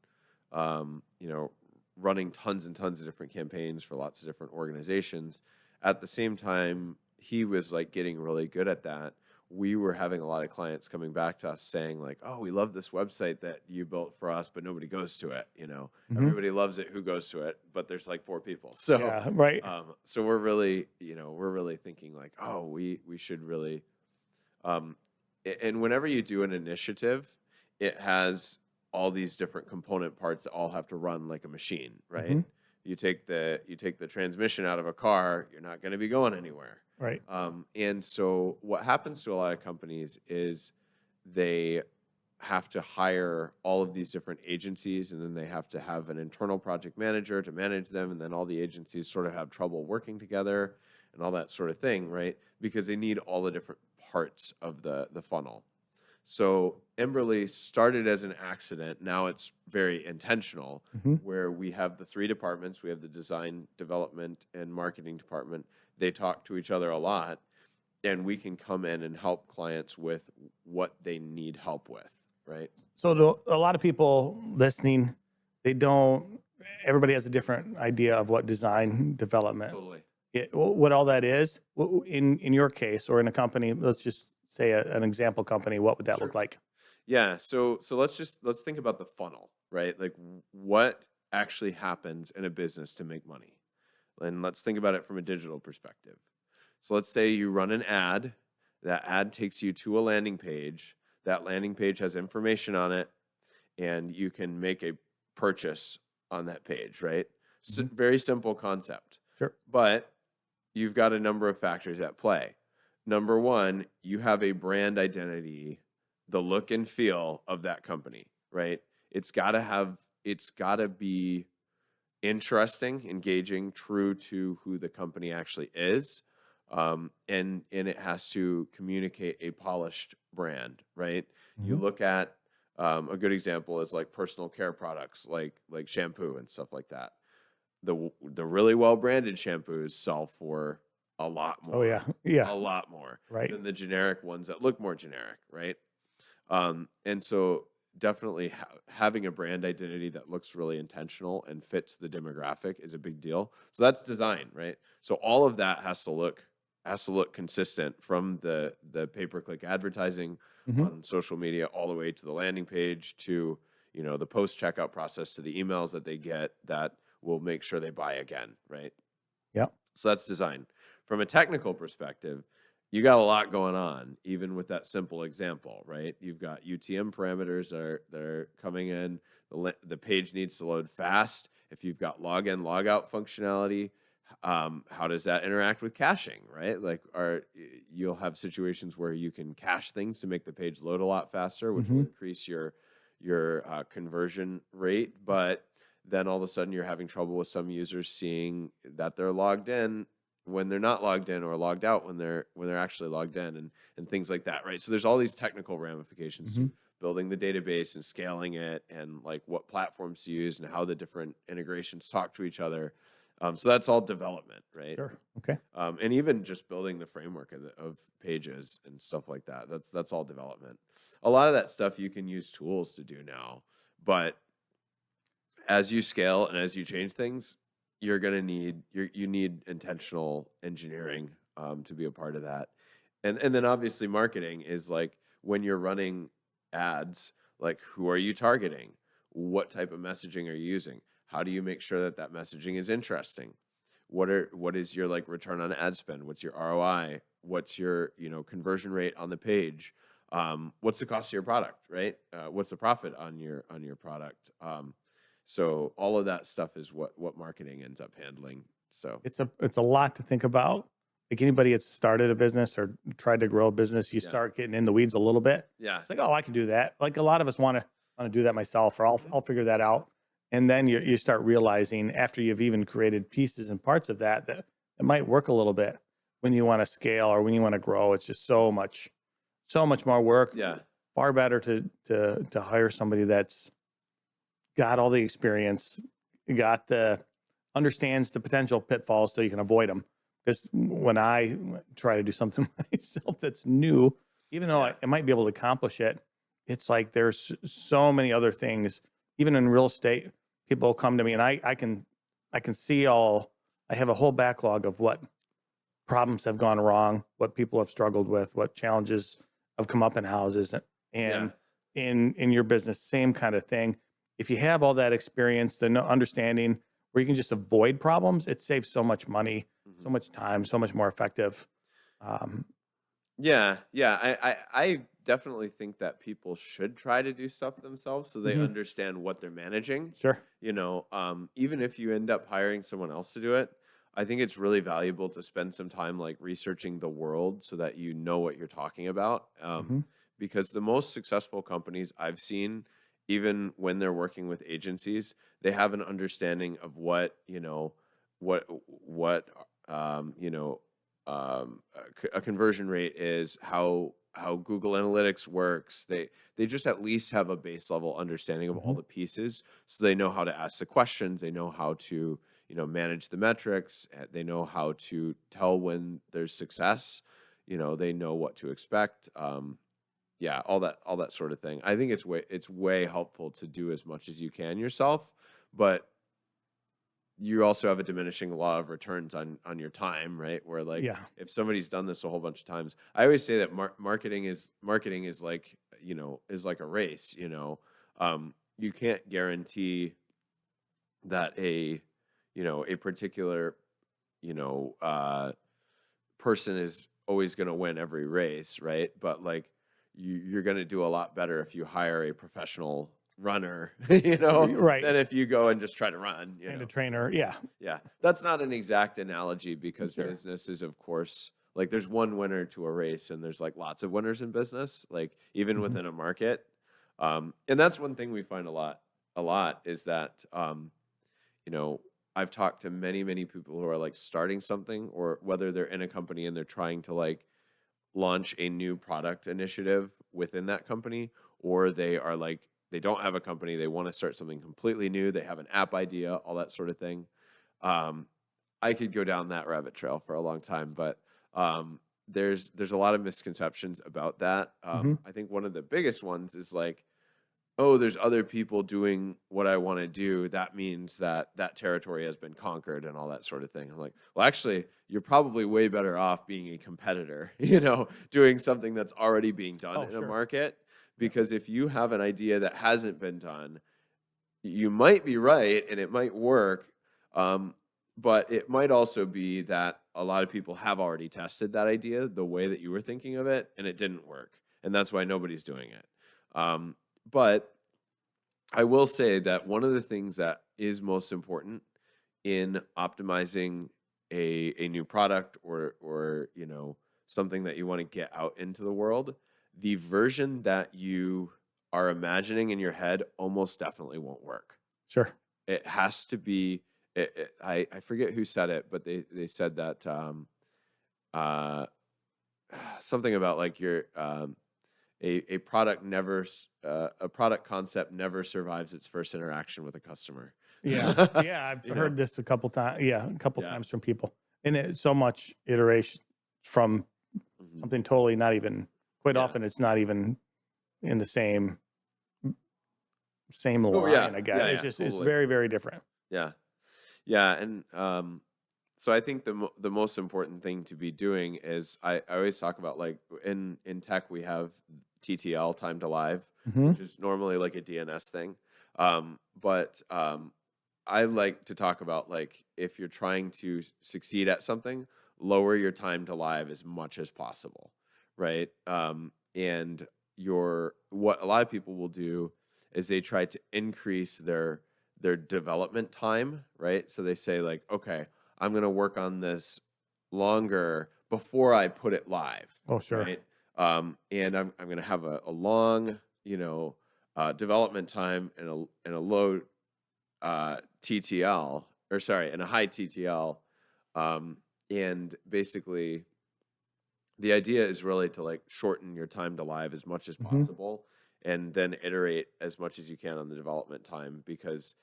running tons and tons of different campaigns for lots of different organizations. At the same time, he was like getting really good at that. We were having a lot of clients coming back to us saying like, "Oh, we love this website that you built for us, but nobody goes to it. Everybody loves it. Who goes to it? But there's like 4 people." So, Yeah, right. so we're really thinking like, "Oh, we should really." And whenever you do an initiative, it has all these different component parts that all have to run like a machine, right? You take the transmission out of a car, you're not going to be going anywhere. Right. And so what happens to a lot of companies is they have to hire all of these different agencies, and then they have to have an internal project manager to manage them, and then all the agencies sort of have trouble working together and all that sort of thing, right? Because they need all the different parts of the funnel. So Emberly started as an accident. Now it's very intentional, where we have the 3 departments. We have the design, development, and marketing department. They talk to each other a lot, and we can come in and help clients with what they need help with, right? So a lot of people listening, everybody has a different idea of what design development, Totally. what all that is. In your case, or in a company, let's just say an example company, what would that look like? Yeah. So let's think about the funnel, right? Like what actually happens in a business to make money. And let's think about it from a digital perspective. So let's say you run an ad. That ad takes you to a landing page. That landing page has information on it, and you can make a purchase on that page, right? Very simple concept. Sure. But you've got a number of factors at play. Number one, you have a brand identity, the look and feel of that company, right? It's got to be interesting, engaging, true to who the company actually is. And it has to communicate a polished brand, right? You look at a good example is like personal care products, like shampoo and stuff like that. The really well branded shampoos sell for a lot more. Oh yeah, yeah, a lot more right. than the generic ones that look more generic, right? And so definitely having a brand identity that looks really intentional and fits the demographic is a big deal. So that's design, right? So all of that has to look consistent, from the pay-per-click advertising on social media all the way to the landing page to, the post-checkout process, to the emails that they get that will make sure they buy again, right? Yeah. So that's design. From a technical perspective, you got a lot going on, even with that simple example, right? You've got UTM parameters that are coming in. The page needs to load fast. If you've got log-in, log-out functionality, how does that interact with caching, right? Like, you'll have situations where you can cache things to make the page load a lot faster, which will increase your conversion rate. But then all of a sudden you're having trouble with some users seeing that they're logged in when they're not logged in, or logged out when they're actually logged in, and things like that, right? So there's all these technical ramifications to building the database and scaling it, and like what platforms to use and how the different integrations talk to each other. So that's all development, right? Sure. Okay. And even just building the framework of pages and stuff like that. That's all development. A lot of that stuff you can use tools to do now, but as you scale and as you change things, you're gonna need you need intentional engineering to be a part of that. And then obviously marketing is like, when you're running ads, like, who are you targeting? What type of messaging are you using? How do you make sure that messaging is interesting? What is your like return on ad spend? What's your ROI? What's your conversion rate on the page? What's the cost of your product, right? What's the profit on your product? So all of that stuff is what marketing ends up handling. So it's a lot to think about. Like, anybody that's started a business or tried to grow a business, you start getting in the weeds a little bit. yeah, It's like, oh, I can do that. Like, a lot of us want to do that myself, or I'll figure that out. And then you start realizing, after you've even created pieces and parts of that it might work a little bit when you want to scale or when you want to grow. It's just so much more work. yeah, Far better to hire somebody that's got all the experience, understands the potential pitfalls so you can avoid them. Because when I try to do something myself that's new, even though I might be able to accomplish it, it's like there's so many other things. Even in real estate, people come to me, and I can see I have a whole backlog of what problems have gone wrong, what people have struggled with, what challenges have come up in houses. And in your business, same kind of thing. If you have all that experience, the understanding where you can just avoid problems, it saves so much money, so much time, so much more effective. yeah. I definitely think that people should try to do stuff themselves so they understand what they're managing. Sure. Even if you end up hiring someone else to do it, I think it's really valuable to spend some time like researching the world so that you know what you're talking about. Because the most successful companies I've seen, even when they're working with agencies, they have an understanding of what a conversion rate is, how Google Analytics works. They just at least have a base level understanding of all the pieces, so they know how to ask the questions. They know how to manage the metrics. They know how to tell when there's success. They know what to expect. All that sort of thing. I think it's way helpful to do as much as you can yourself, but you also have a diminishing law of returns on your time, right? Where like, if somebody's done this a whole bunch of times, I always say that marketing is like, is like a race. You can't guarantee that a particular, person is always going to win every race, right? But like you're going to do a lot better if you hire a professional runner, Right. than if you go and just try to run, And a trainer. Yeah. Yeah, that's not an exact analogy because Sure. business is, of course, like there's one winner to a race and there's like lots of winners in business, like even within a market. And that's one thing we find a lot is that, I've talked to many, many people who are like starting something, or whether they're in a company and they're trying to like launch a new product initiative within that company, or they are like, they don't have a company, they want to start something completely new, they have an app idea, all that sort of thing. I could go down that rabbit trail for a long time, but there's a lot of misconceptions about that. I think one of the biggest ones is like, oh, there's other people doing what I want to do. That means that territory has been conquered and all that sort of thing. I'm like, well, actually, you're probably way better off being a competitor, doing something that's already being done in a market. Because if you have an idea that hasn't been done, you might be right and it might work. But it might also be that a lot of people have already tested that idea the way that you were thinking of it, and it didn't work. And that's why nobody's doing it. But I will say that one of the things that is most important in optimizing a new product or something that you want to get out into the world, the version that you are imagining in your head almost definitely won't work. Sure. It has to be. I forget who said it, but they said that something about like your a product concept never survives its first interaction with a customer. Yeah. Yeah. I've heard this a couple times. Yeah. A couple times from people. And it's so much iteration from something totally not even, quite often it's not even in the same line, I guess. It's just, totally. It's very, very different. Yeah. Yeah. And so I think the most important thing to be doing is I always talk about like in tech, we have TTL, time to live, which is normally like a DNS thing. But I like to talk about like if you're trying to succeed at something, lower your time to live as much as possible, right? And what a lot of people will do is they try to increase their development time, right? So they say like, okay, I'm going to work on this longer before I put it live. Oh, sure. Right? And I'm going to have a long, development time and a low TTL, or sorry, and a high TTL. And basically the idea is really to like shorten your time to live as much as possible and then iterate as much as you can on the development time, because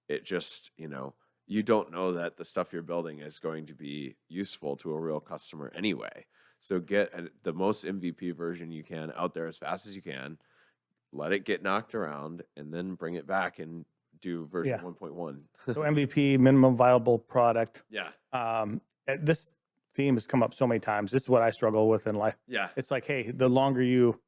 it just, you don't know that the stuff you're building is going to be useful to a real customer anyway. So get the most MVP version you can out there as fast as you can, let it get knocked around, and then bring it back and do version 1.1. So MVP, minimum viable product. Yeah. This theme has come up so many times. This is what I struggle with in life. Yeah. It's like, hey, the longer you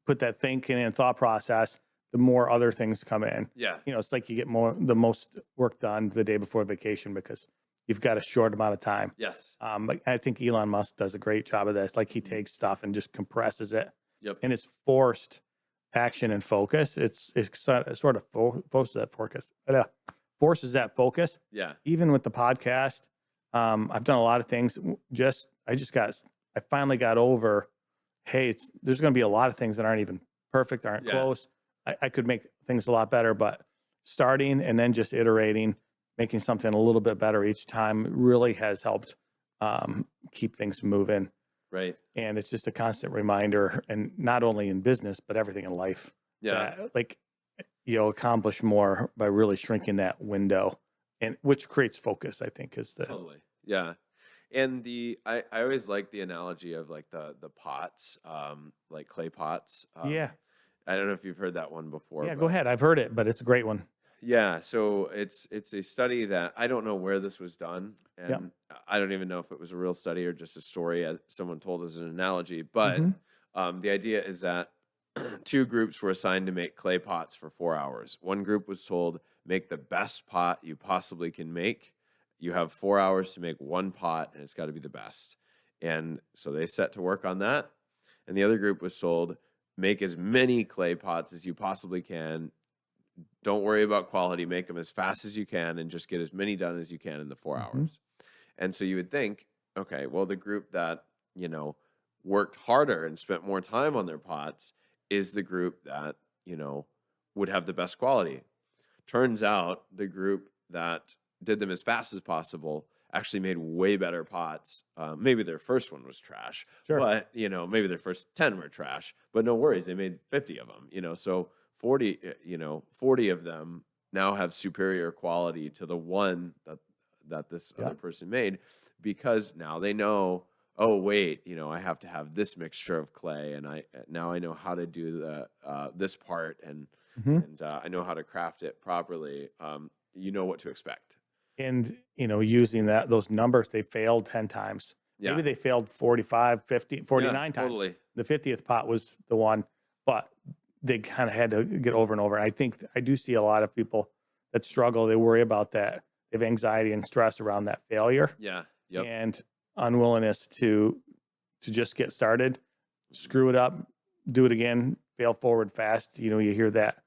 put that thinking and thought process, the more other things come in. Yeah. It's like you get the most work done the day before vacation because you've got a short amount of time. Yes. I think Elon Musk does a great job of this. Like he takes stuff and just compresses it. Yep. And it's forced action and focus. It's sort of forces that focus. Yeah. Even with the podcast, I've done a lot of things. I finally got over, hey, there's going to be a lot of things that aren't even perfect, aren't close. I could make things a lot better, but starting and then just iterating, making something a little bit better each time really has helped keep things moving. Right. And it's just a constant reminder, and not only in business, but everything in life. Yeah. That, like, you'll accomplish more by really shrinking that window, and which creates focus, I think, is the totally. Yeah. And I always like the analogy of like the pots, like clay pots. I don't know if you've heard that one before. Yeah, go ahead. I've heard it, but it's a great one. Yeah, so it's a study that I don't know where this was done, and I don't even know if it was a real study or just a story as someone told as an analogy. But the idea is that two groups were assigned to make clay pots for 4 hours. One group was told, make the best pot you possibly can make. You have 4 hours to make one pot, and it's got to be the best. And so they set to work on that. And the other group was sold, make as many clay pots as you possibly can. Don't worry about quality. Make them as fast as you can and just get as many done as you can in the 4 hours. And so you would think, okay, well, the group that, worked harder and spent more time on their pots is the group that, would have the best quality. Turns out the group that did them as fast as possible actually made way better pots. Maybe their first one was trash, but, maybe their first 10 were trash, but no worries. They made 50 of them, so 40 of them now have superior quality to the one that this other person made, because now they know, oh, wait, I have to have this mixture of clay, and now I know how to do this part, and I know how to craft it properly. You know what to expect. And, using those numbers, they failed 10 times. Yeah. Maybe they failed 45, 50, 49 times. Totally. The 50th pot was the one, but they kind of had to get over and over. And I think I do see a lot of people that struggle. They worry about that. They have anxiety and stress around that failure. Yeah. Yep. And unwillingness to just get started, screw it up, do it again, fail forward fast. You hear that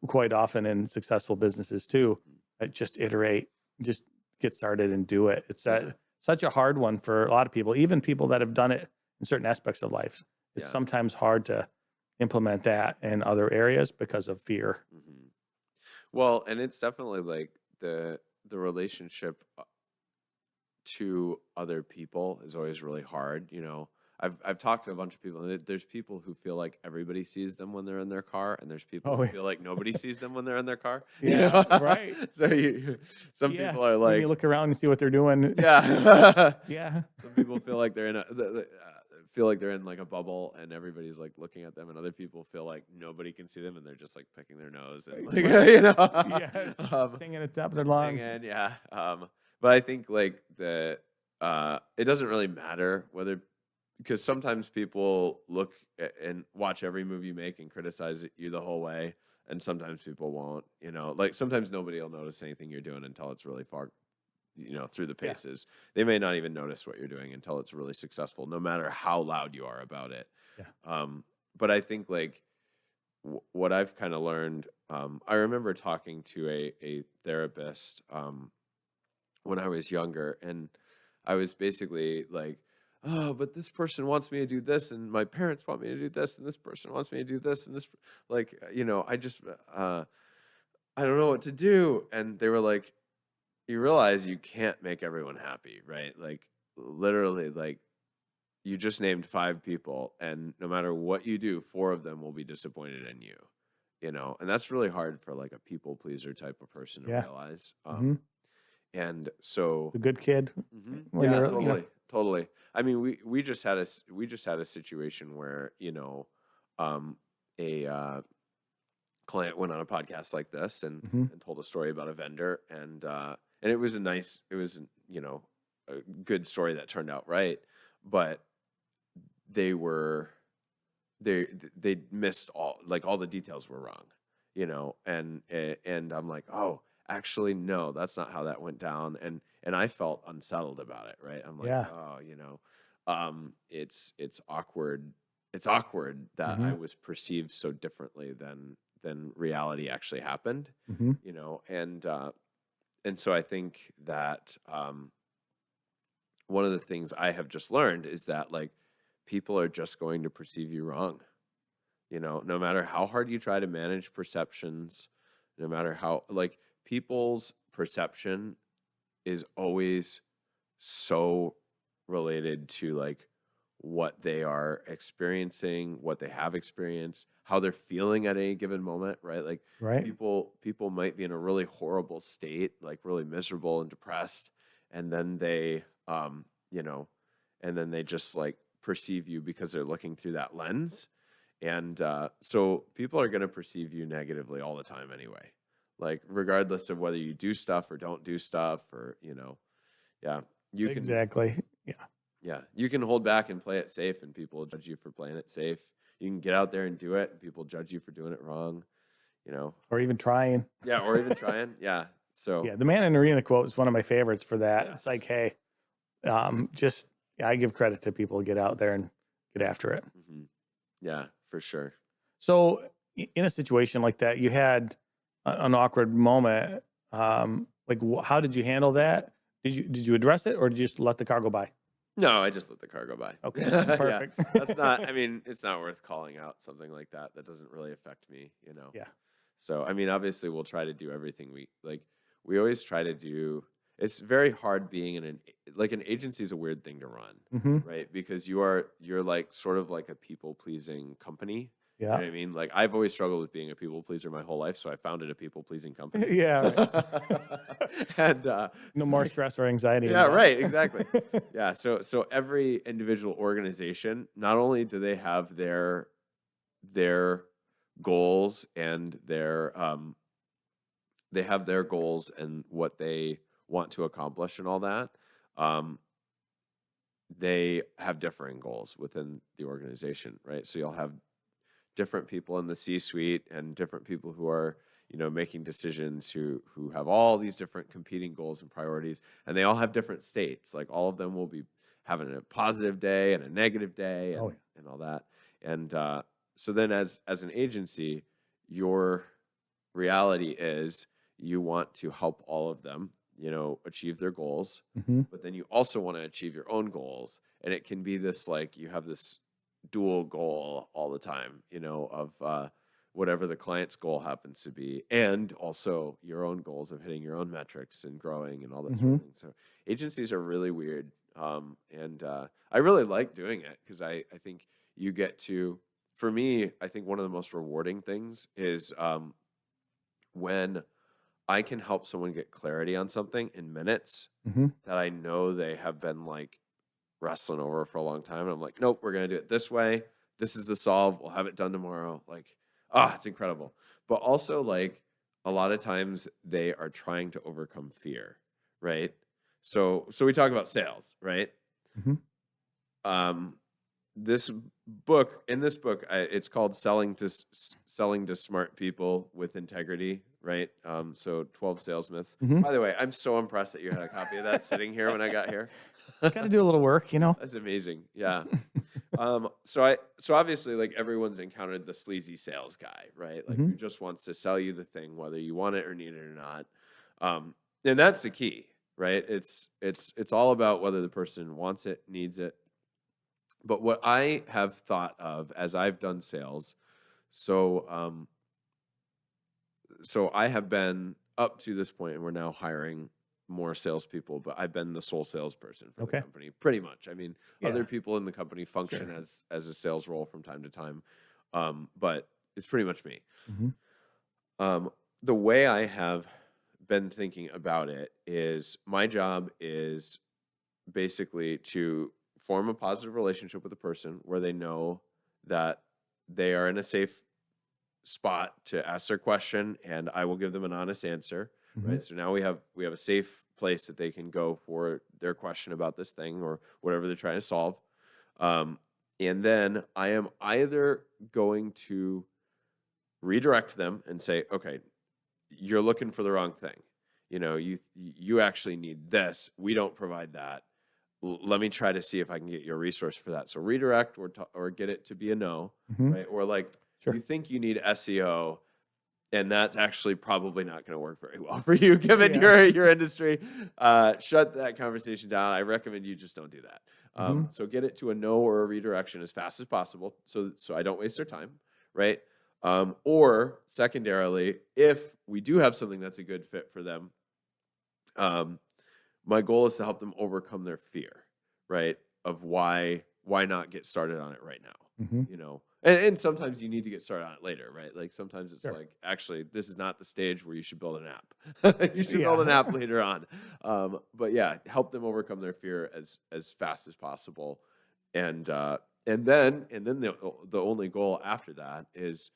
quite often in successful businesses too. Just iterate, just get started and do it. It's such a hard one for a lot of people, even people that have done it in certain aspects of life. It's sometimes hard to implement that in other areas because of fear. Well, and it's definitely like the relationship to other people is always really hard. I've talked to a bunch of people, and there's people who feel like everybody sees them when they're in their car, and there's people who feel like nobody sees them when they're in their car. Right. So some people are like, when you look around and see what they're doing. Yeah. Yeah. Some people feel like they're in like a bubble, and everybody's like looking at them, and other people feel like nobody can see them, and they're just like picking their nose and like, singing at the top of their lungs. Singing, but I think like it doesn't really matter whether. Because sometimes people look and watch every move you make and criticize you the whole way, and sometimes people won't. Like sometimes nobody will notice anything you're doing until it's really far, through the paces. They may not even notice what you're doing until it's really successful, no matter how loud you are about it. But I think like what I've kind of learned, I remember talking to a therapist when I was younger, and I was basically like, oh, but this person wants me to do this, and my parents want me to do this, and this person wants me to do this, and this, like, I just, I don't know what to do. And they were like, you realize you can't make everyone happy, right? Like, literally, like, you just named 5 people, and no matter what you do, 4 of them will be disappointed in you, and that's really hard for like a people pleaser type of person to realize. And so the good kid. Totally. I mean, we just had a situation where a client went on a podcast like this and told a story about a vendor, and it was a good story that turned out right, but they missed all the details were wrong, and I'm like, oh, actually, no, that's not how that went down. And I felt unsettled about it, right? I'm like, it's awkward. It's awkward that I was perceived so differently than reality actually happened, and so I think that one of the things I have just learned is that like people are just going to perceive you wrong, no matter how hard you try to manage perceptions, no matter how like people's perception is always so related to like what they are experiencing, what they have experienced, how they're feeling at any given moment, right? Like people might be in a really horrible state, like really miserable and depressed, and then they and then they just like perceive you because they're looking through that lens. And so people are going to perceive you negatively all the time anyway, like regardless of whether you do stuff or don't do stuff, or you can exactly you can hold back and play it safe, and people judge you for playing it safe. You can get out there and do it, and people judge you for doing it wrong. you know, Or even trying. yeah, or even trying. Yeah. So Yeah, the man in the arena quote is one of my favorites for that. Yes. It's like, hey, just I give credit to people who get out there and get after it. mhm. Yeah, for sure. So in a situation like that, you had an awkward moment. Like, how did you handle that? Did you address it, or did you just let the car go by? No, I just let the car go by. Okay, Yeah, perfect. that's not. I mean, it's not worth calling out something like that. That doesn't really affect me, you know. Yeah. So, I mean, obviously, we'll try to do everything we like. We always try to do. It's very hard being in an agency is a weird thing to run, Mm-hmm. right? Because you're like sort of like a people pleasing company. You know Yeah. what I mean? Like I've always struggled with being a people pleaser my whole life, so I founded a people pleasing company. Yeah. Right. And No so more stress or anxiety. yeah, right, exactly. Yeah, so every individual organization, not only do they have their goals and they have their goals and what they want to accomplish and all that, they have differing goals within the organization, right? So you'll have different people in the C-suite and different people who are, making decisions who have all these different competing goals and priorities, and they all have different states. Like all of them will be having a positive day and a negative day and, Oh, yeah. and all that. And so then as an agency, your reality is you want to help all of them, achieve their goals, Mm-hmm. but then you also want to achieve your own goals. And it can be this, like, you have this dual goal all the time, of whatever the client's goal happens to be, and also your own goals of hitting your own metrics and growing and all that sort of thing. So agencies are really weird. And I really like doing it because I think you get to, for me, I think one of the most rewarding things is when I can help someone get clarity on something in minutes Mm-hmm. that I know they have been like wrestling over for a long time. And I'm like, nope, we're going to do it this way. This is the solve. We'll have it done tomorrow. Like, it's incredible. But also, like, a lot of times they are trying to overcome fear, right? So we talk about sales, right? Mm-hmm. In this book, it's called Selling to Smart People with Integrity, right? So 12 Sales Myths. Mm-hmm. By the way, I'm so impressed that you had a copy of that sitting here when I got here. Got to do a little work, That's amazing. Yeah. So obviously, like, everyone's encountered the sleazy sales guy, right? Like, who just wants to sell you the thing, whether you want it or need it or not. And that's the key, right? It's all about whether the person wants it, needs it. But what I have thought of as I've done sales, so I have been up to this point, and we're now hiring more salespeople, but I've been the sole salesperson for the company, pretty much. I mean, other people in the company function as a sales role from time to time, but it's pretty much me. Mm-hmm. The way I have been thinking about it is my job is basically to form a positive relationship with a person where they know that they are in a safe spot to ask their question, and I will give them an honest answer. Right. So now we have a safe place that they can go for their question about this thing or whatever they're trying to solve. And then I am either going to redirect them and say, okay, you're looking for the wrong thing. You actually need this. We don't provide that. Let me try to see if I can get you a resource for that. So redirect or get it to be a no, right? Or like, you think you need SEO, and that's actually probably not going to work very well for you given your industry. Shut that conversation down. I recommend you just don't do that. So get it to a no or a redirection as fast as possible so I don't waste their time, right? Or secondarily, if we do have something that's a good fit for them, my goal is to help them overcome their fear, right? Of why not get started on it right now, And sometimes you need to get started on it later, right? Like sometimes it's like, actually, this is not the stage where you should build an app. You should build an app later on. But yeah, help them overcome their fear as fast as possible. And then the only goal after that is,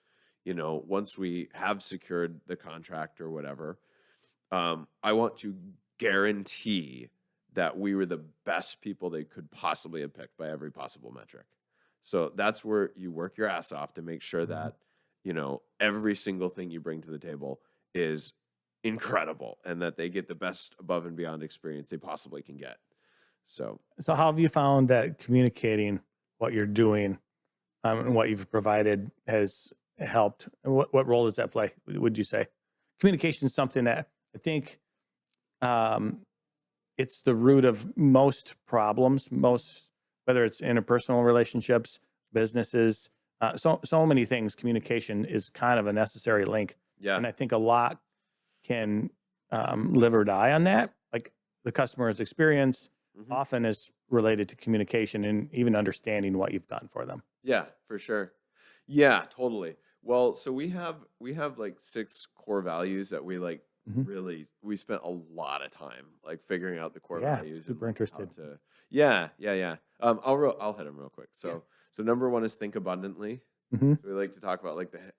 once we have secured the contract or whatever, I want to guarantee that we were the best people they could possibly have picked by every possible metric. So that's where you work your ass off to make sure that every single thing you bring to the table is incredible and that they get the best above and beyond experience they possibly can get. So how have you found that communicating what you're doing and what you've provided has helped? And what role does that play, would you say? Communication is something that I think it's the root of most problems, whether it's interpersonal relationships, businesses, so many things. Communication is kind of a necessary link. yeah, And I think a lot can live or die on that. Like the customer's experience often is related to communication and even understanding what you've done for them. yeah, for sure. Yeah, totally. Well, so we have like 6 core values that we like really, we spent a lot of time like figuring out the core Yeah, values. super and, like, interested. yeah. I'll hit them real quick. So number 1 is think abundantly. So we like to talk about like the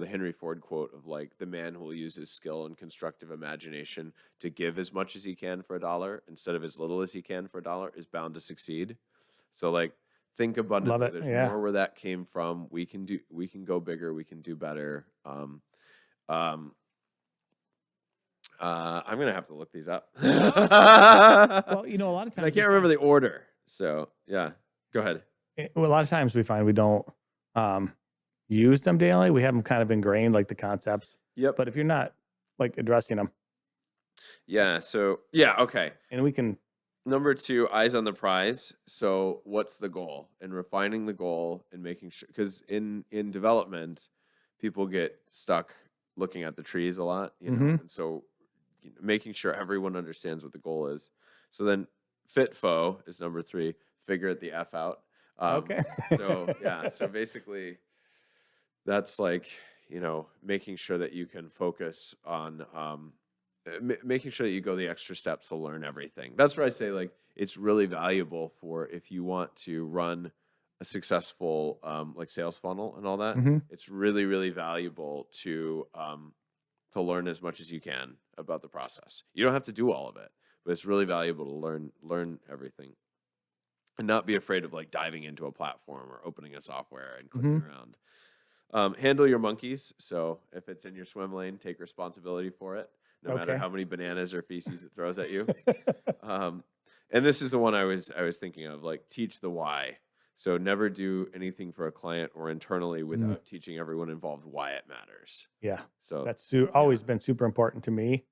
Henry Ford quote of like, the man who will use his skill and constructive imagination to give as much as he can for $1 instead of as little as he can for $1 is bound to succeed. So like, think abundantly. Love it. There's Yeah. more where that came from. We can go bigger. We can do better. I'm gonna have to look these up. Well, a lot of times I can't remember the order. So yeah, go ahead. a lot of times we find we don't use them daily. We have them kind of ingrained, like the concepts. Yep. But if you're not like addressing them, Yeah. So yeah. Okay. and we can, Number 2, eyes on the prize. So what's the goal? And refining the goal and making sure, because in development, people get stuck looking at the trees a lot, and so making sure everyone understands what the goal is. So then FITFO is number 3, figure it the F out. Okay. So yeah, so basically that's like, making sure that you can focus on making sure that you go the extra steps to learn everything. That's where I say like it's really valuable for if you want to run a successful like sales funnel and all that. It's really, really valuable to learn as much as you can about the process. You don't have to do all of it, but it's really valuable to learn everything and not be afraid of like diving into a platform or opening a software and clicking around. Handle your monkeys. So if it's in your swim lane, take responsibility for it, no matter how many bananas or feces it throws at you. And this is the one I was thinking of, like teach the why. So never do anything for a client or internally without teaching everyone involved why it matters. Yeah. So That's always been super important to me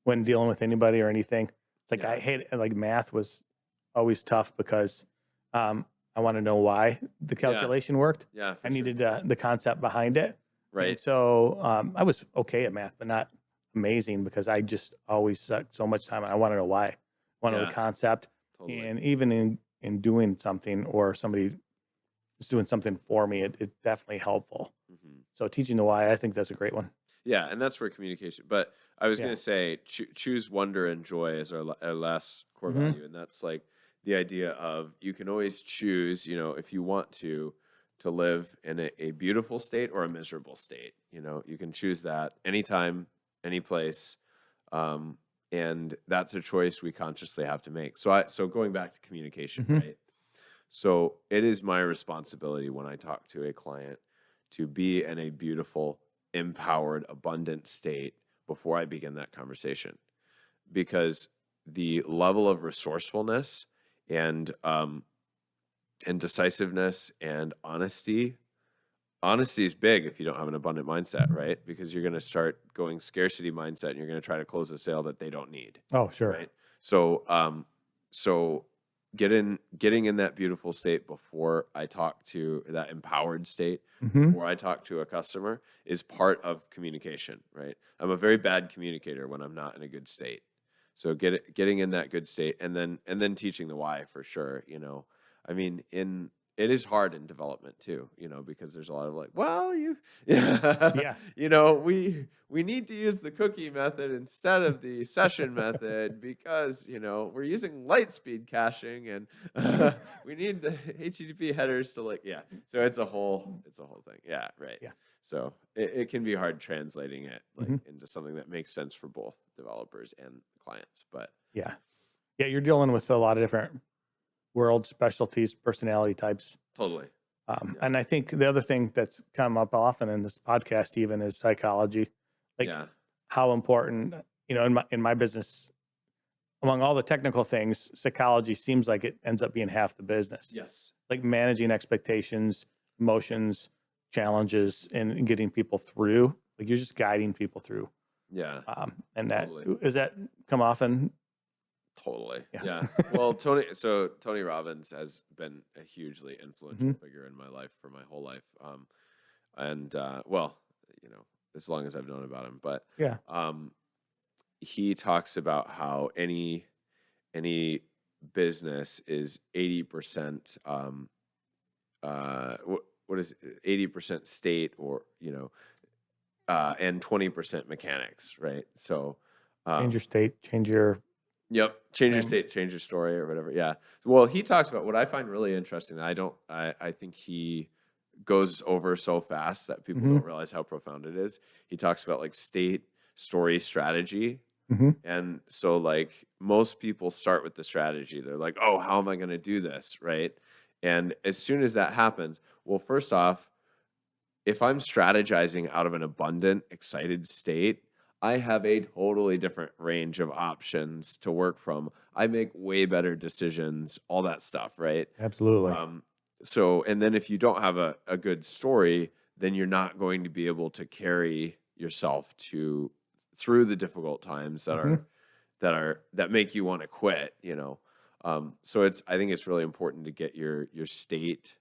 when dealing with anybody or anything. It's like I hate like math was always tough because I want to know why the calculation worked. Yeah, I needed the concept behind it. right. And so I was okay at math, but not amazing because I just always sucked so much time. And I want to know why. I want to know the concept. Totally. And even in doing something or somebody is doing something for me, it's definitely helpful. So teaching the why, I think that's a great one. Yeah, and that's where communication. But I was going to say, choose wonder and joy as our last core value, and that's like the idea of you can always choose. If you want to live in a beautiful state or a miserable state, you can choose that anytime, any place, and that's a choice we consciously have to make. So going back to communication, right? So it is my responsibility when I talk to a client to be in a beautiful, empowered, abundant state before I begin that conversation, because the level of resourcefulness and decisiveness and honesty is big if you don't have an abundant mindset, right? Because you're going to start going scarcity mindset and you're going to try to close a sale that they don't need. Oh, sure. Right. So getting in that beautiful state before I talk to that empowered state, before I talk to a customer, is part of communication, right? I'm a very bad communicator when I'm not in a good state. So getting in that good state and then teaching the why for sure. I mean, it is hard in development too, because there's a lot of like, well, we need to use the cookie method instead of the session method because, we're using light speed caching and we need the HTTP headers to so it's a whole thing. Yeah. Right. Yeah. So it can be hard translating it into something that makes sense for both developers and clients, but yeah, you're dealing with a lot of different world specialties, personality types. totally. And I think the other thing that's come up often in this podcast even is psychology, like Yeah. how important, in my business, among all the technical things, psychology seems like it ends up being half the business. Yes. Like managing expectations, emotions, challenges, and getting people through. Like you're just guiding people through. Yeah. And that Totally. is that come often. Totally. Yeah. Yeah. Well, Tony Robbins has been a hugely influential figure in my life for my whole life. Well, as long as I've known about him, but Yeah. he talks about how any business is 80%, what is 80% state or, and 20% mechanics, right? So, Change your state, change your. yep. Change your state, change your story or whatever. Yeah. Well, he talks about what I find really interesting. I think he goes over so fast that people don't realize how profound it is. He talks about like state, story, strategy. And so like most people start with the strategy. They're like, oh, how am I going to do this? Right. And as soon as that happens, well, first off, if I'm strategizing out of an abundant, excited state, I have a totally different range of options to work from. I make way better decisions, all that stuff, right? Absolutely. And then if you don't have a good story, then you're not going to be able to carry yourself through the difficult times that make you want to quit, So I think it's really important to get your state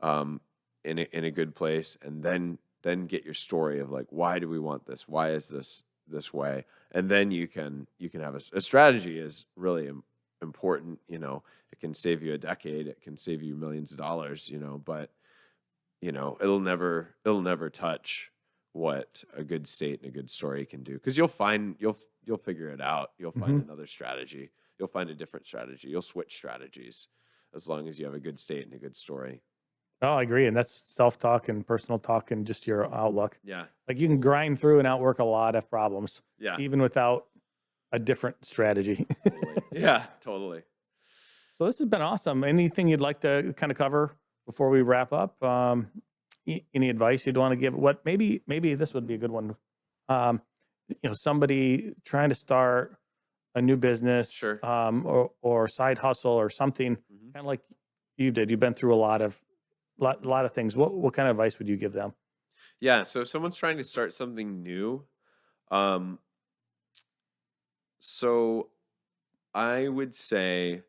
in a good place, and then get your story of like, why do we want this? Why is this way? And then you can have a strategy is really important. It can save you a decade. It can save you millions of dollars. But it'll never touch what a good state and a good story can do, because you'll figure it out. You'll find another strategy. You'll find a different strategy. You'll switch strategies as long as you have a good state and a good story. Oh, I agree. And that's self-talk and personal talk and just your outlook. Yeah. Like you can grind through and outwork a lot of problems, Yeah. even without a different strategy. Totally. Yeah, totally. So this has been awesome. Anything you'd like to kind of cover before we wrap up? Any advice you'd want to give? What maybe this would be a good one. Somebody trying to start a new business, Sure. or side hustle or something, kind of like you did. You've been through a lot of things. What kind of advice would you give them? Yeah. So if someone's trying to start something new, so I would say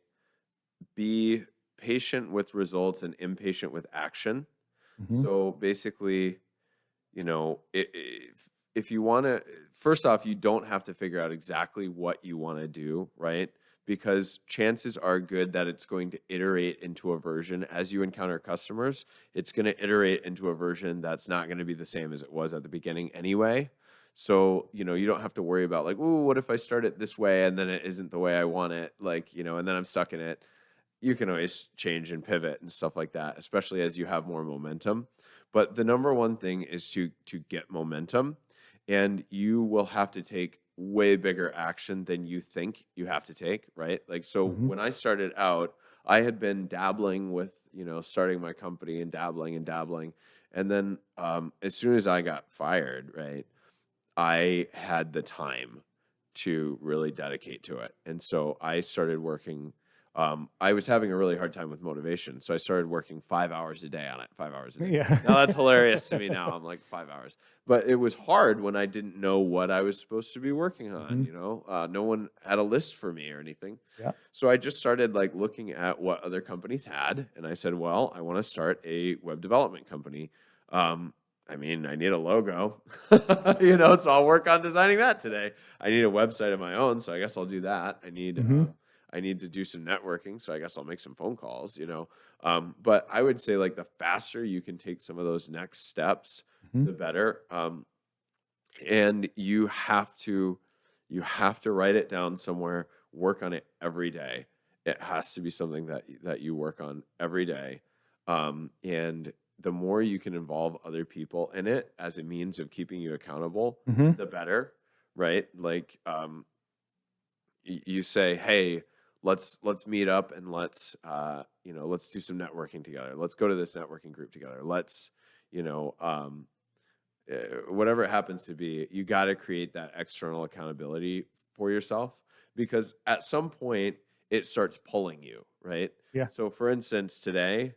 be patient with results and impatient with action. So basically, if you want to, first off, you don't have to figure out exactly what you want to do, right? Because chances are good that it's going to iterate into a version as you encounter customers. It's going to iterate into a version that's not going to be the same as it was at the beginning anyway. So, you don't have to worry about like, ooh, what if I start it this way and then it isn't the way I want it? Like, and then I'm stuck in it. You can always change and pivot and stuff like that, especially as you have more momentum. But the number one thing is to get momentum, and you will have to take way bigger action than you think you have to take, right? Like, so when I started out, I had been dabbling with, starting my company and dabbling. And then as soon as I got fired, right, I had the time to really dedicate to it. And so I started working. I was having a really hard time with motivation. So I started working 5 hours a day on it, 5 hours a day. Yeah. Now that's hilarious to me now. I'm like 5 hours. But it was hard when I didn't know what I was supposed to be working on, no one had a list for me or anything. Yeah. So I just started like looking at what other companies had. And I said, well, I want to start a web development company. I need a logo, so I'll work on designing that today. I need a website of my own, so I guess I'll do that. I need to do some networking, so I guess I'll make some phone calls, But I would say like the faster you can take some of those next steps, the better. And you have to write it down somewhere, work on it every day. It has to be something that you work on every day. And the more you can involve other people in it as a means of keeping you accountable, the better, right? Like, you say, hey, let's meet up and let's do some networking together. Let's go to this networking group together. Let's, whatever it happens to be, you got to create that external accountability for yourself, because at some point it starts pulling you, right? Yeah. So for instance, today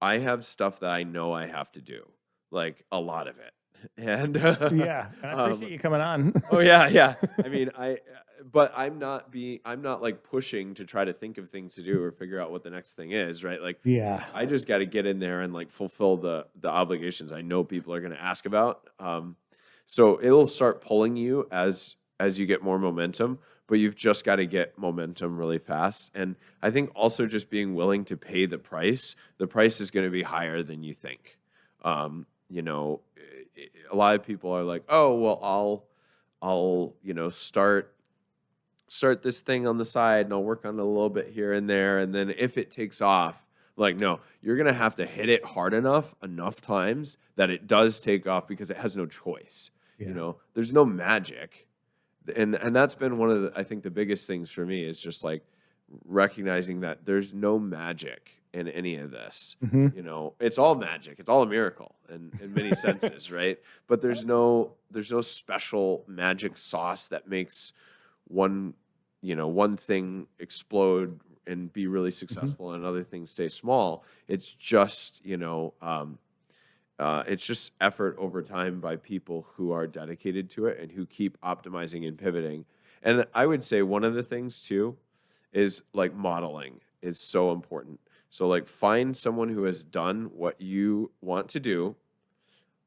I have stuff that I know I have to do, like a lot of it. And Yeah. And I appreciate you coming on. oh yeah. I mean, but I'm not like pushing to try to think of things to do or figure out what the next thing is, right? Like, Yeah. I just got to get in there and like fulfill the obligations I know people are going to ask about. So it'll start pulling you as you get more momentum, but you've just got to get momentum really fast. And I think also just being willing to pay the price. The price is going to be higher than you think. A lot of people are like, oh, well, I'll start this thing on the side and I'll work on it a little bit here and there. And then if it takes off, like, no, you're going to have to hit it hard enough times that it does take off, because it has no choice. Yeah. There's no magic. And that's been one of I think the biggest things for me is just like recognizing that there's no magic in any of this. It's all magic. It's all a miracle in many senses, right? But there's no special magic sauce that makes one thing explode and be really successful and other things stay small. It's just, it's just effort over time by people who are dedicated to it and who keep optimizing and pivoting. And I would say one of the things too is like modeling is so important. So like find someone who has done what you want to do,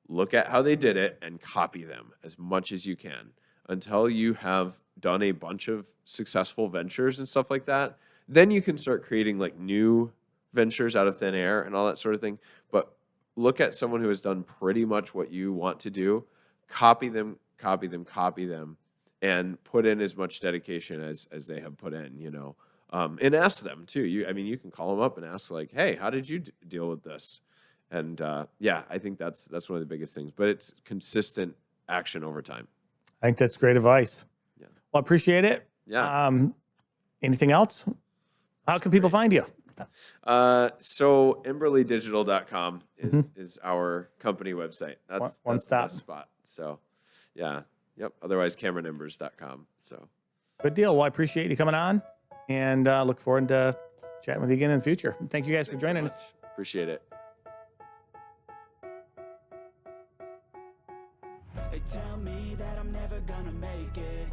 look at how they did it, and copy them as much as you can until you have done a bunch of successful ventures and stuff like that. Then you can start creating like new ventures out of thin air and all that sort of thing. But look at someone who has done pretty much what you want to do, copy them, and put in as much dedication as they have put in, and ask them too. You can call them up and ask like, hey, how did you deal with this? And I think that's one of the biggest things, but it's consistent action over time. I think that's great advice. Yeah. Well, I appreciate it. Yeah. Anything else? How can people find you? So emberlydigital.com is our company website. That's One the stop best spot. So yeah. Yep. Otherwise CameronEmbers.com. So good deal. Well, I appreciate you coming on, and look forward to chatting with you again in the future. Thank you guys for joining us. Appreciate it. They tell me that I'm never gonna make it.